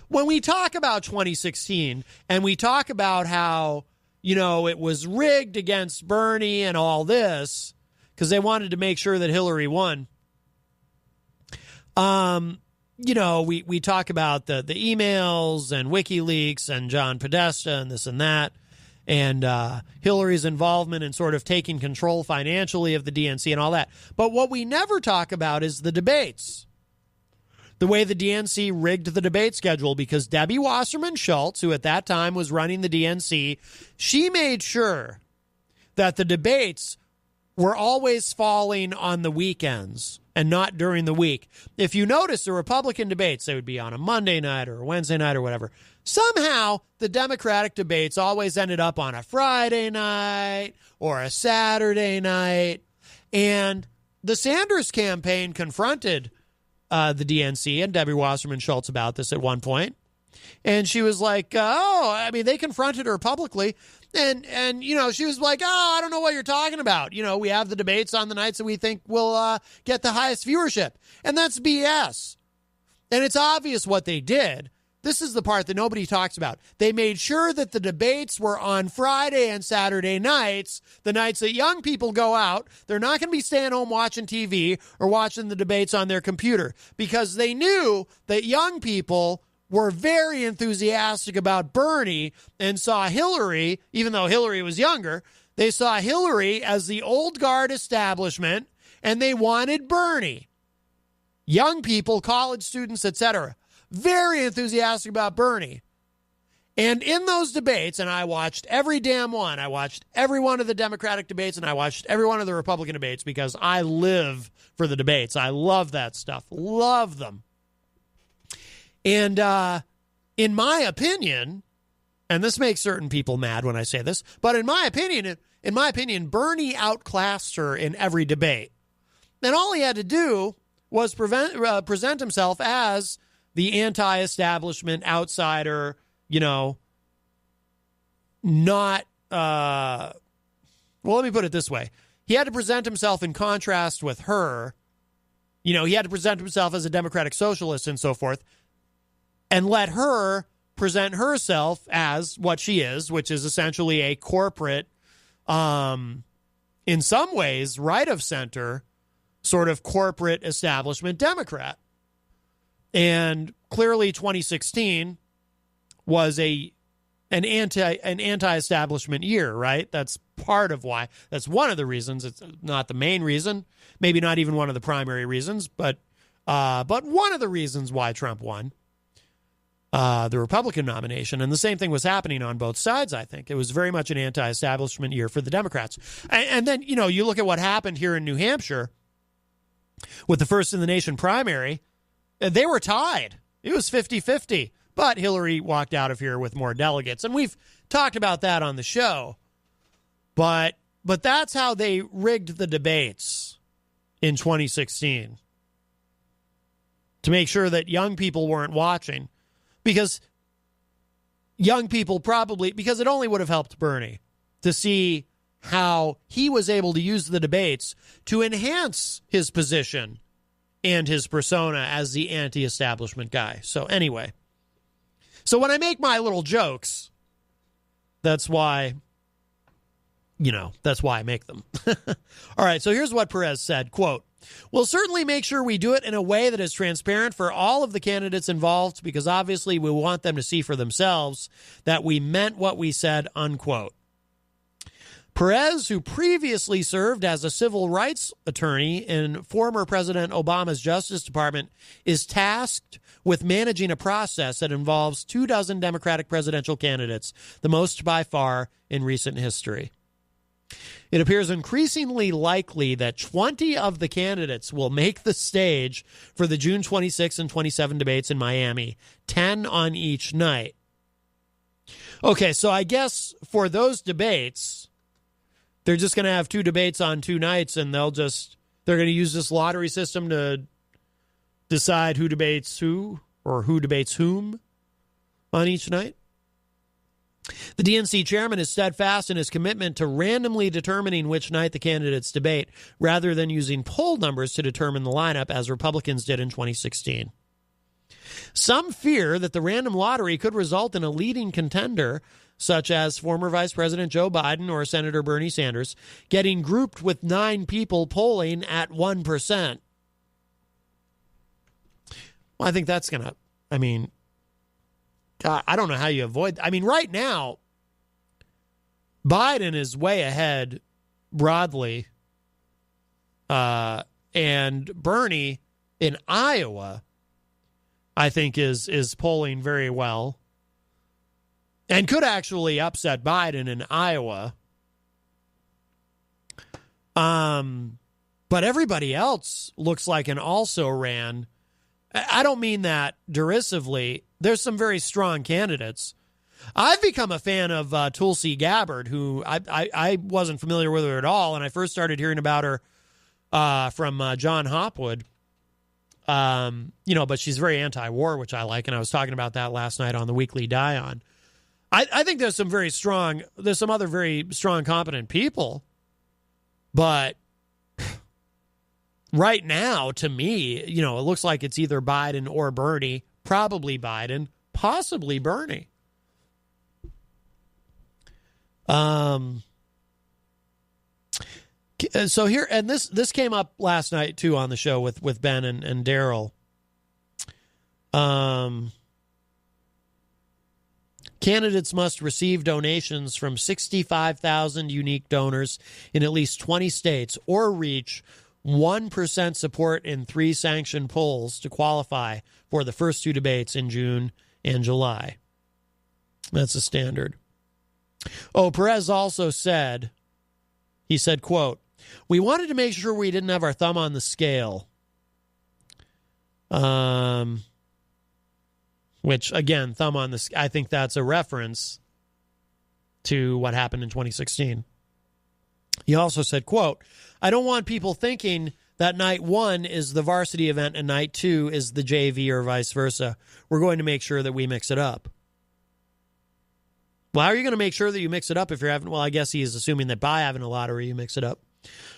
when we talk about 2016 and we talk about how, it was rigged against Bernie and all this because they wanted to make sure that Hillary won. We talk about the emails and WikiLeaks and John Podesta and this and that, and Hillary's involvement in sort of taking control financially of the DNC and all that. But what we never talk about is the debates. the way the DNC rigged the debate schedule, because Debbie Wasserman Schultz, who at that time was running the DNC, she made sure that the debates were always falling on the weekends and not during the week. If you notice the Republican debates, they would be on a Monday night or a Wednesday night or whatever. Somehow, the Democratic debates always ended up on a Friday night or a Saturday night. And the Sanders campaign confronted the DNC and Debbie Wasserman Schultz about this at one point. And she was like, they confronted her publicly. And she was like, I don't know what you're talking about. We have the debates on the nights that we think will get the highest viewership. And that's BS. And it's obvious what they did. This is the part that nobody talks about. They made sure that the debates were on Friday and Saturday nights, the nights that young people go out. They're not going to be staying home watching TV or watching the debates on their computer, because they knew that young people were very enthusiastic about Bernie and saw Hillary, even though Hillary was younger, they saw Hillary as the old guard establishment, and they wanted Bernie. Young people, college students, etc., very enthusiastic about Bernie. And in those debates, and I watched every damn one, I watched every one of the Democratic debates, and I watched every one of the Republican debates, because I live for the debates. I love that stuff. Love them. And in my opinion, and this makes certain people mad when I say this, but in my opinion, Bernie outclassed her in every debate. And all he had to do was present himself as the anti-establishment outsider, not, well, let me put it this way. He had to present himself in contrast with her. He had to present himself as a democratic socialist and so forth, and let her present herself as what she is, which is essentially a corporate, in some ways, right of center, sort of corporate establishment Democrat. And clearly 2016 was an anti-establishment year, right? That's part of why. That's one of the reasons. It's not the main reason, maybe not even one of the primary reasons, but one of the reasons why Trump won the Republican nomination. And the same thing was happening on both sides, I think. It was very much an anti-establishment year for the Democrats. And then, you look at what happened here in New Hampshire with the first in the nation primary. They were tied. It was 50-50. But Hillary walked out of here with more delegates. And we've talked about that on the show. But that's how they rigged the debates in 2016. To make sure that young people weren't watching. Because young people because it only would have helped Bernie to see how he was able to use the debates to enhance his position and his persona as the anti-establishment guy. So anyway, when I make my little jokes, that's why I make them. All right, so here's what Perez said, quote, "We'll certainly make sure we do it in a way that is transparent for all of the candidates involved, because obviously we want them to see for themselves that we meant what we said," unquote. Perez, who previously served as a civil rights attorney in former President Obama's Justice Department, is tasked with managing a process that involves 24 Democratic presidential candidates, the most by far in recent history. It appears increasingly likely that 20 of the candidates will make the stage for the June 26 and 27 debates in Miami, 10 on each night. Okay, so I guess for those debates, they're just going to have 2 debates on 2 nights, and they're going to use this lottery system to decide who debates who or who debates whom on each night. The DNC chairman is steadfast in his commitment to randomly determining which night the candidates debate, rather than using poll numbers to determine the lineup, as Republicans did in 2016. Some fear that the random lottery could result in a leading contender, such as former Vice President Joe Biden or Senator Bernie Sanders, getting grouped with 9 people polling at 1%. Well, I think that's going to, God, I don't know how you avoid. Right now, Biden is way ahead broadly, and Bernie in Iowa I think is polling very well and could actually upset Biden in Iowa. But everybody else looks like an also-ran. I don't mean that derisively. There's some very strong candidates. I've become a fan of Tulsi Gabbard, who I wasn't familiar with her at all, and I first started hearing about her from John Hopwood. But she's very anti-war, which I like, and I was talking about that last night on the Weekly Die-On. I think there's some other very strong, competent people, but right now, to me, it looks like it's either Biden or Bernie, probably Biden, possibly Bernie. So here, and this came up last night too on the show with Ben and Daryl. Candidates must receive donations from 65,000 unique donors in at least 20 states or reach 1% support in 3 sanctioned polls to qualify for the first 2 debates in June and July. That's a standard. Perez also said, quote, "We wanted to make sure we didn't have our thumb on the scale." Which, again, thumb on the I think that's a reference to what happened in 2016. He also said, quote, "I don't want people thinking that night 1 is the varsity event and night 2 is the JV or vice versa. We're going to make sure that we mix it up." Well, how are you going to make sure that you mix it up if you're having... Well, I guess he is assuming that by having a lottery, you mix it up.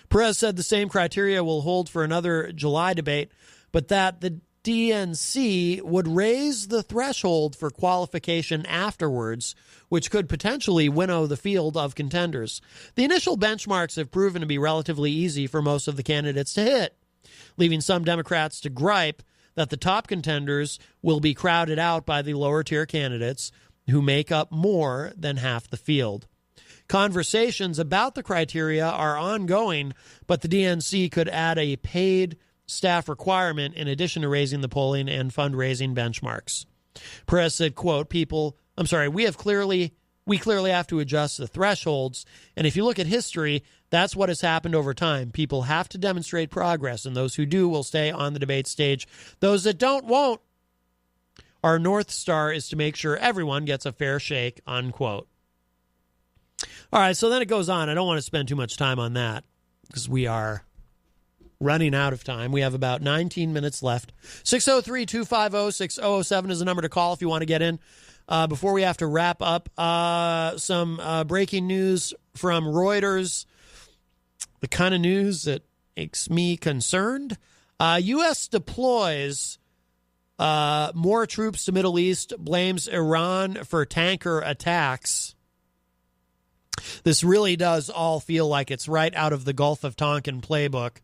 Perez said the same criteria will hold for another July debate, but that the DNC would raise the threshold for qualification afterwards, which could potentially winnow the field of contenders. The initial benchmarks have proven to be relatively easy for most of the candidates to hit, leaving some Democrats to gripe that the top contenders will be crowded out by the lower-tier candidates who make up more than half the field. Conversations about the criteria are ongoing, but the DNC could add a paid staff requirement in addition to raising the polling and fundraising benchmarks. Perez said, quote, we clearly have to adjust the thresholds, and if you look at history, that's what has happened over time. People have to demonstrate progress, and those who do will stay on the debate stage. Those that don't won't. Our North Star is to make sure everyone gets a fair shake, unquote. All right, so then it goes on. I don't want to spend too much time on that because we are running out of time. We have about 19 minutes left. 603-250-6007 is the number to call if you want to get in. Before we have to wrap up, some breaking news from Reuters, the kind of news that makes me concerned. U.S. deploys more troops to Middle East, blames Iran for tanker attacks. This really does all feel like it's right out of the Gulf of Tonkin playbook.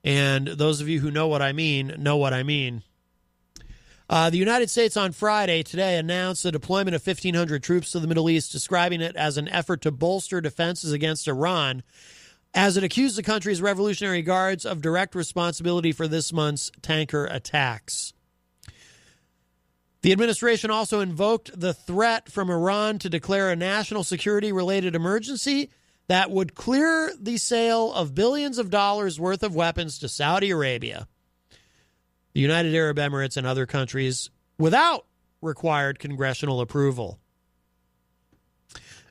And those of you who know what I mean, know what I mean. The United States on Friday today announced the deployment of 1,500 troops to the Middle East, describing it as an effort to bolster defenses against Iran, as it accused the country's Revolutionary Guards of direct responsibility for this month's tanker attacks. The administration also invoked the threat from Iran to declare a national security-related emergency that would clear the sale of billions of dollars worth of weapons to Saudi Arabia, the United Arab Emirates, and other countries without required congressional approval.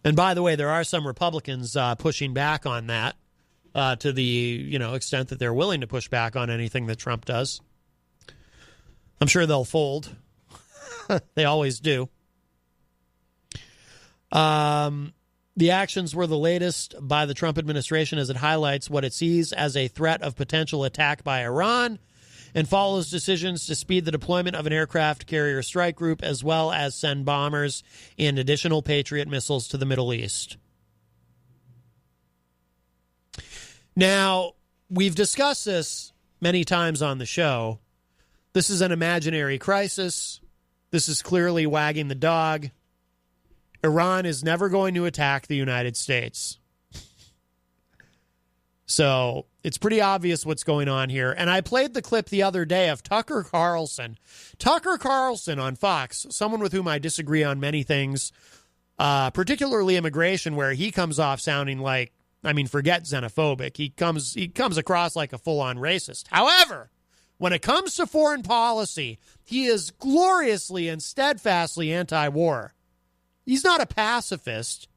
And by the way, there are some Republicans pushing back on that to the extent that they're willing to push back on anything that Trump does. I'm sure they'll fold. They always do. The actions were the latest by the Trump administration as it highlights what it sees as a threat of potential attack by Iran and follows decisions to speed the deployment of an aircraft carrier strike group as well as send bombers and additional Patriot missiles to the Middle East. Now, we've discussed this many times on the show. This is an imaginary crisis. This is clearly wagging the dog. Iran is never going to attack the United States. So it's pretty obvious what's going on here. And I played the clip the other day of Tucker Carlson. Tucker Carlson on Fox, someone with whom I disagree on many things, particularly immigration, where he comes off sounding like, I mean, forget xenophobic. He comes across like a full-on racist. However, when it comes to foreign policy, he is gloriously and steadfastly anti-war. He's not a pacifist,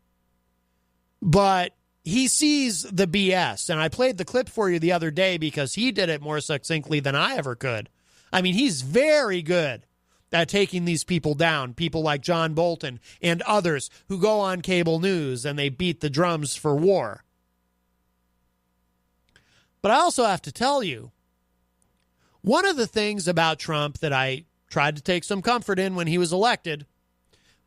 but he sees the BS. And I played the clip for you the other day because he did it more succinctly than I ever could. I mean, he's very good at taking these people down, people like John Bolton and others who go on cable news and they beat the drums for war. But I also have to tell you, one of the things about Trump that I tried to take some comfort in when he was elected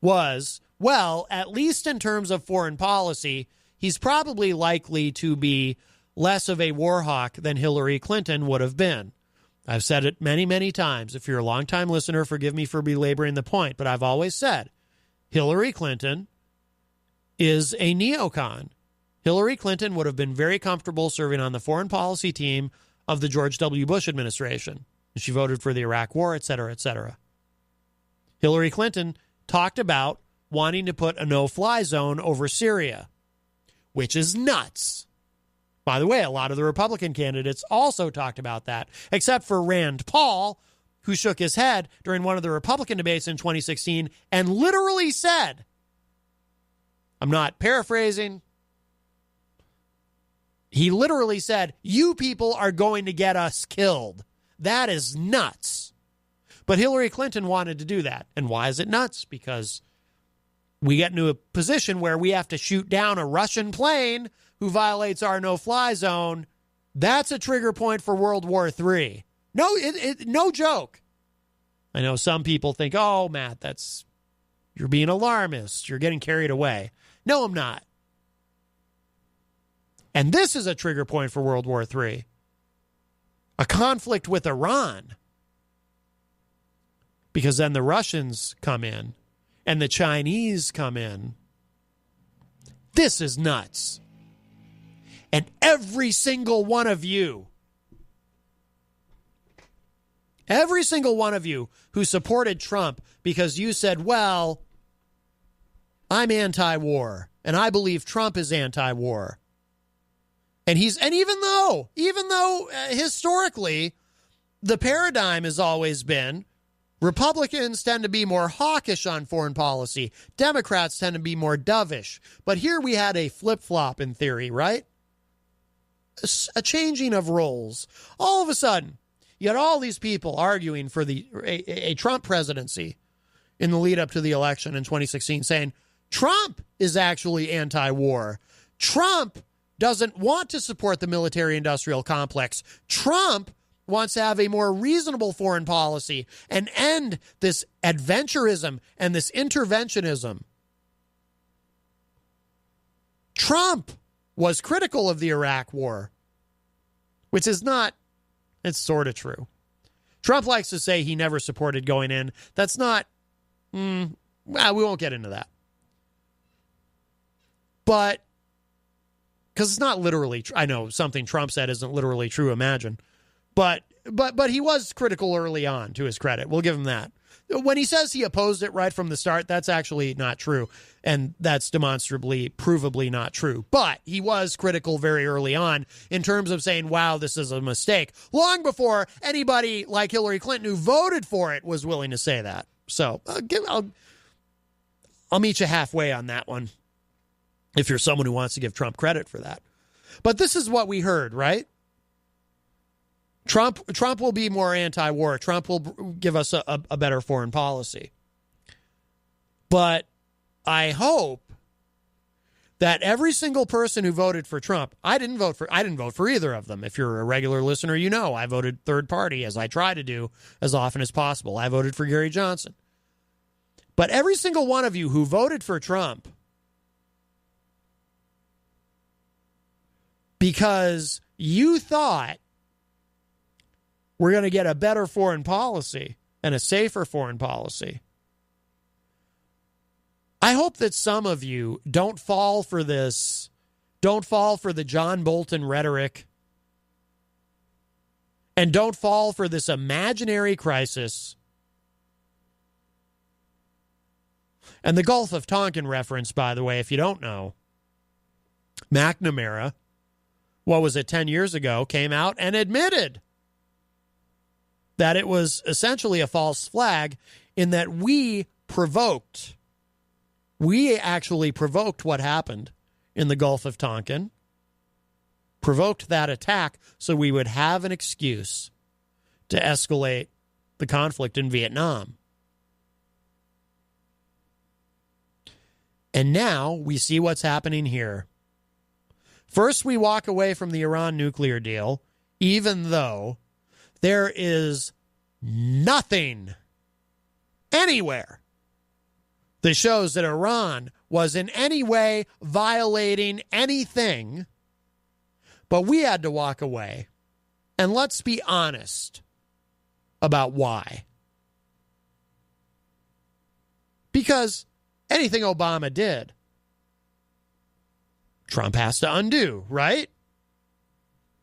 was, well, at least in terms of foreign policy, he's probably likely to be less of a war hawk than Hillary Clinton would have been. I've said it many, many times. If you're a longtime listener, forgive me for belaboring the point, but I've always said Hillary Clinton is a neocon. Hillary Clinton would have been very comfortable serving on the foreign policy team of the George W. Bush administration. She voted for the Iraq War, et cetera, et cetera. Hillary Clinton talked about wanting to put a no-fly zone over Syria, which is nuts. By the way, a lot of the Republican candidates also talked about that, except for Rand Paul, who shook his head during one of the Republican debates in 2016 and literally said, I'm not paraphrasing, he literally said, you people are going to get us killed. That is nuts. But Hillary Clinton wanted to do that. And why is it nuts? Because we get into a position where we have to shoot down a Russian plane who violates our no-fly zone. That's a trigger point for World War III. No joke. I know some people think, oh, Matt, you're being alarmist. You're getting carried away. No, I'm not. And this is a trigger point for World War III. A conflict with Iran. Because then the Russians come in and the Chinese come in. This is nuts. And every single one of you who supported Trump because you said, well, I'm anti-war and I believe Trump is anti-war. And even though historically the paradigm has always been Republicans tend to be more hawkish on foreign policy. Democrats tend to be more dovish. But here we had a flip-flop in theory, right? A changing of roles. All of a sudden, you had all these people arguing for a Trump presidency in the lead up to the election in 2016, saying Trump is actually anti-war. Trump doesn't want to support the military-industrial complex. Trump wants to have a more reasonable foreign policy and end this adventurism and this interventionism. Trump was critical of the Iraq War, which is not, it's sort of true. Trump likes to say he never supported going in. That's not, we won't get into that. But, because it's not literally, I know something Trump said isn't literally true, imagine. But he was critical early on, to his credit. We'll give him that. When he says he opposed it right from the start, that's actually not true. And that's demonstrably, provably not true. But he was critical very early on in terms of saying, wow, this is a mistake. Long before anybody like Hillary Clinton who voted for it was willing to say that. So I'll meet you halfway on that one if you're someone who wants to give Trump credit for that. But this is what we heard, right? Trump will be more anti-war. Trump will give us a better foreign policy. But I hope that every single person who voted for Trump, I didn't vote for either of them. If you're a regular listener, you know I voted third party, as I try to do as often as possible. I voted for Gary Johnson. But every single one of you who voted for Trump because you thought we're going to get a better foreign policy and a safer foreign policy, I hope that some of you don't fall for this Don't fall for the John Bolton rhetoric. And don't fall for this imaginary crisis. And the Gulf of Tonkin reference, by the way, if you don't know, McNamara, what was it, 10 years ago, came out and admitted that it was essentially a false flag in that we actually provoked what happened in the Gulf of Tonkin, provoked that attack so we would have an excuse to escalate the conflict in Vietnam. And now we see what's happening here. First, we walk away from the Iran nuclear deal, even though there is nothing anywhere that shows that Iran was in any way violating anything. But we had to walk away. And let's be honest about why. Because anything Obama did, Trump has to undo, right?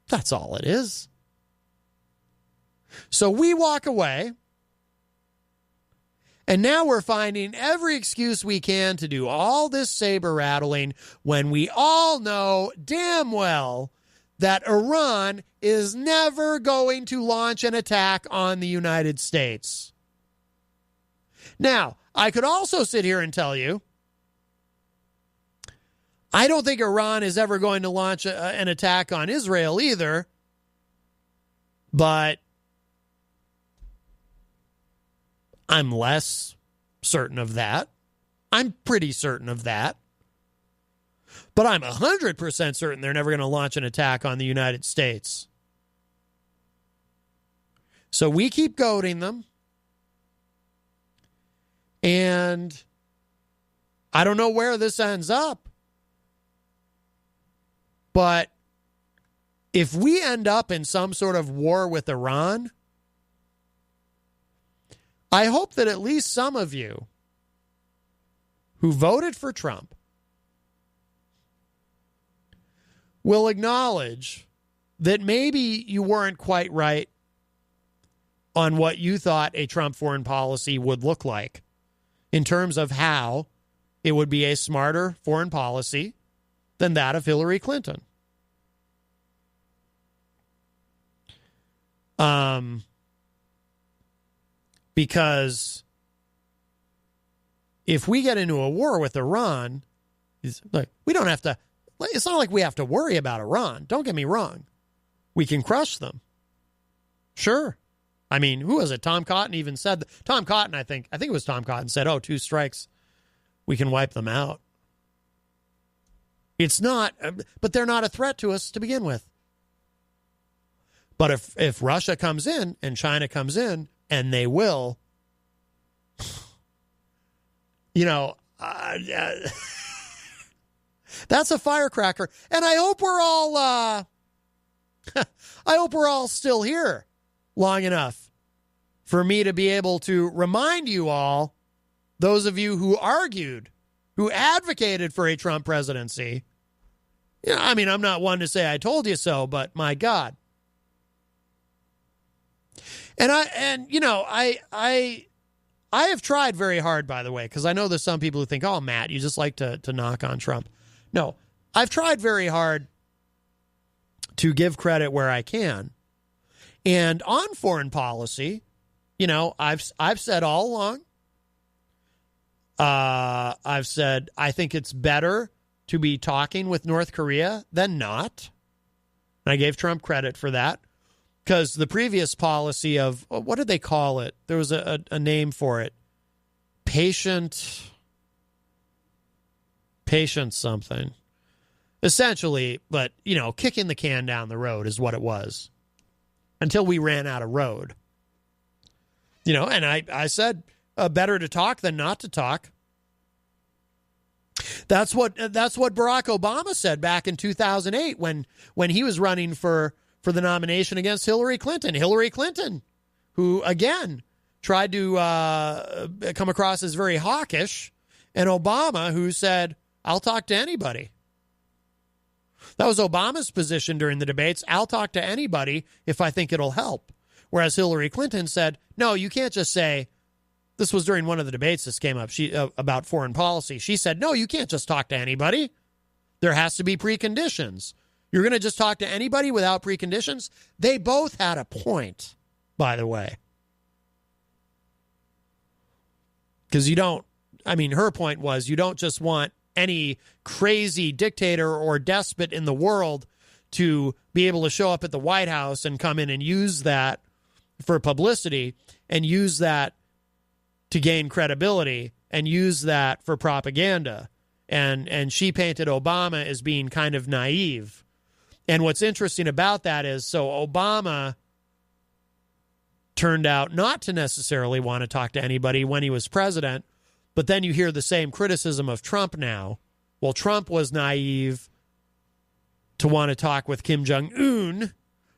That's all it is. So we walk away, and now we're finding every excuse we can to do all this saber rattling when we all know damn well that Iran is never going to launch an attack on the United States. Now, I could also sit here and tell you, I don't think Iran is ever going to launch an attack on Israel either, but I'm less certain of that. I'm pretty certain of that. But I'm 100% certain they're never going to launch an attack on the United States. So we keep goading them. And I don't know where this ends up. But if we end up in some sort of war with Iran, I hope that at least some of you who voted for Trump will acknowledge that maybe you weren't quite right on what you thought a Trump foreign policy would look like in terms of how it would be a smarter foreign policy than that of Hillary Clinton. Because if we get into a war with Iran, we don't have to, it's not like we have to worry about Iran. Don't get me wrong. We can crush them. Sure. I mean, who was it? Tom Cotton even said that. Tom Cotton, I think it was Tom Cotton said, 2 strikes, we can wipe them out. It's not, but they're not a threat to us to begin with. But if Russia comes in and China comes in, and they will, that's a firecracker. And I hope we're all still here long enough for me to be able to remind you all, those of you who argued, who advocated for a Trump presidency. I mean, I'm not one to say I told you so, but my God. And I have tried very hard, by the way, because I know there's some people who think, oh, Matt, you just like to knock on Trump. No, I've tried very hard to give credit where I can. And on foreign policy, I've said all along, I've said I think it's better to be talking with North Korea than not. And I gave Trump credit for that. Because the previous policy of, what did they call it? There was a name for it. Patient something. Essentially, but, kicking the can down the road is what it was. Until we ran out of road. And I said, better to talk than not to talk. That's what Barack Obama said back in 2008 when he was running for the nomination against Hillary Clinton. Hillary Clinton, who, again, tried to come across as very hawkish, and Obama, who said, I'll talk to anybody. That was Obama's position during the debates. I'll talk to anybody if I think it'll help. Whereas Hillary Clinton said, no, you can't just say, this was during one of the debates this came up about foreign policy. She said, no, you can't just talk to anybody. There has to be preconditions. You're going to just talk to anybody without preconditions? They both had a point, by the way. Because her point was you don't just want any crazy dictator or despot in the world to be able to show up at the White House and come in and use that for publicity and use that to gain credibility and use that for propaganda. And she painted Obama as being kind of naive. And what's interesting about that is, so Obama turned out not to necessarily want to talk to anybody when he was president, but then you hear the same criticism of Trump now. Well, Trump was naive to want to talk with Kim Jong-un,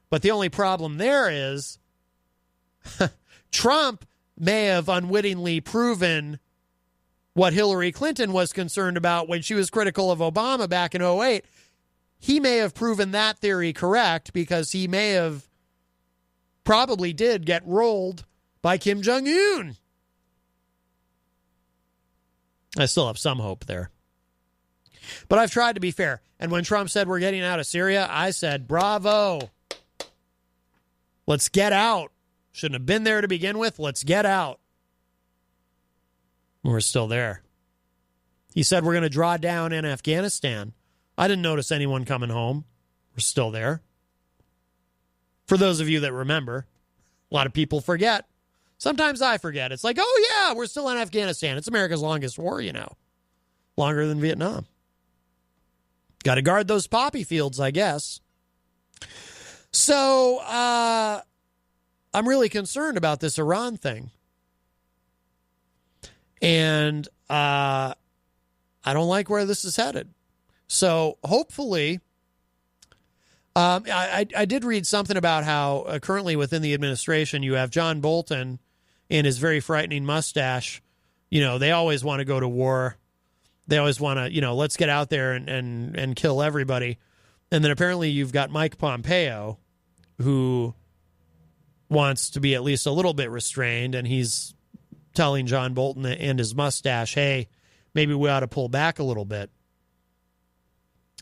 but the only problem there is Trump may have unwittingly proven what Hillary Clinton was concerned about when she was critical of Obama back in 2008. He may have proven that theory correct because he may have probably did get rolled by Kim Jong-un. I still have some hope there. But I've tried to be fair. And when Trump said we're getting out of Syria, I said, bravo. Let's get out. Shouldn't have been there to begin with. Let's get out. We're still there. He said we're going to draw down in Afghanistan. I didn't notice anyone coming home. We're still there. For those of you that remember, a lot of people forget. Sometimes I forget. It's like, oh, yeah, we're still in Afghanistan. It's America's longest war, Longer than Vietnam. Got to guard those poppy fields, I guess. So I'm really concerned about this Iran thing. And I don't like where this is headed. So hopefully, I did read something about how currently within the administration you have John Bolton and his very frightening mustache. They always want to go to war. They always want to, let's get out there and kill everybody. And then apparently you've got Mike Pompeo, who wants to be at least a little bit restrained, and he's telling John Bolton and his mustache, hey, maybe we ought to pull back a little bit.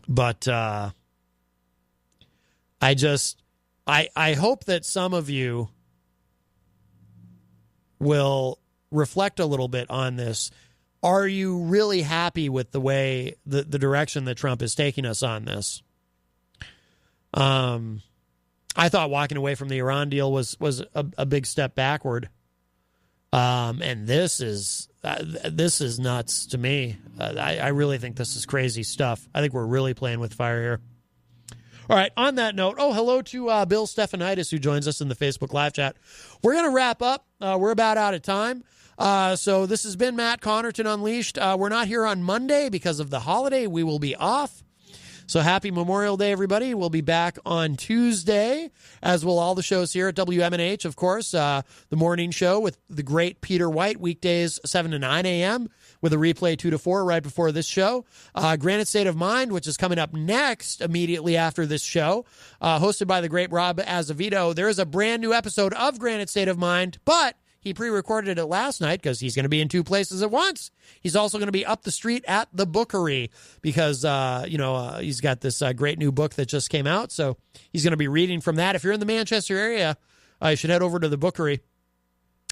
But I hope that some of you will reflect a little bit on this. Are you really happy with the way, the direction that Trump is taking us on this? I thought walking away from the Iran deal was a big step backward. And this is nuts to me. I really think this is crazy stuff. I think we're really playing with fire here. All right, on that note, hello to Bill Stephanitis, who joins us in the Facebook live chat. We're going to wrap up. We're about out of time. So this has been Matt Connarton Unleashed. We're not here on Monday because of the holiday. We will be off. So happy Memorial Day, everybody. We'll be back on Tuesday, as will all the shows here at WMNH, of course. The morning show with the great Peter White, weekdays 7 to 9 a.m., with a replay 2 to 4 right before this show. Granite State of Mind, which is coming up next immediately after this show, hosted by the great Rob Azevedo. There is a brand new episode of Granite State of Mind, but he pre-recorded it last night because he's going to be in two places at once. He's also going to be up the street at the Bookery because, he's got this great new book that just came out. So he's going to be reading from that. If you're in the Manchester area, you should head over to the Bookery.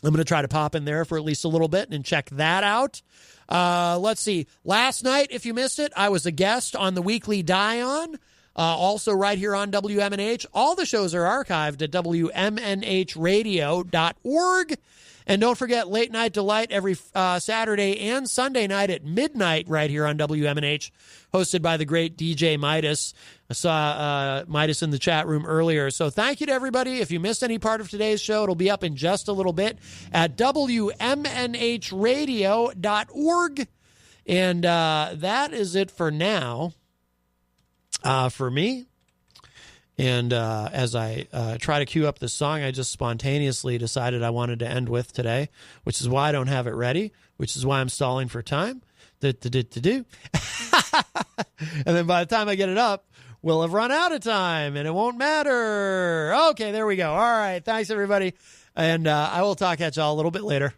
I'm going to try to pop in there for at least a little bit and check that out. Let's see. Last night, if you missed it, I was a guest on the weekly Die-On. Also right here on WMNH. All the shows are archived at WMNHradio.org. And don't forget Late Night Delight every Saturday and Sunday night at midnight right here on WMNH, hosted by the great DJ Midas. I saw Midas in the chat room earlier. So thank you to everybody. If you missed any part of today's show, it'll be up in just a little bit at WMNHradio.org. And that is it for now. For me, and as I try to cue up the song I just spontaneously decided I wanted to end with today, which is why I don't have it ready, which is why I'm stalling for time. And then by the time I get it up, we'll have run out of time and it won't matter. Okay, there we go. All right. Thanks, everybody. And I will talk at y'all a little bit later.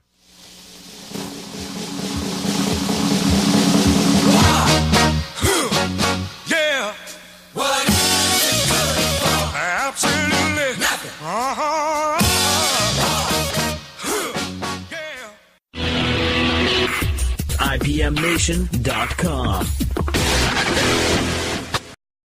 Yeah. What is it good for? Absolutely nothing. IPMNation.com.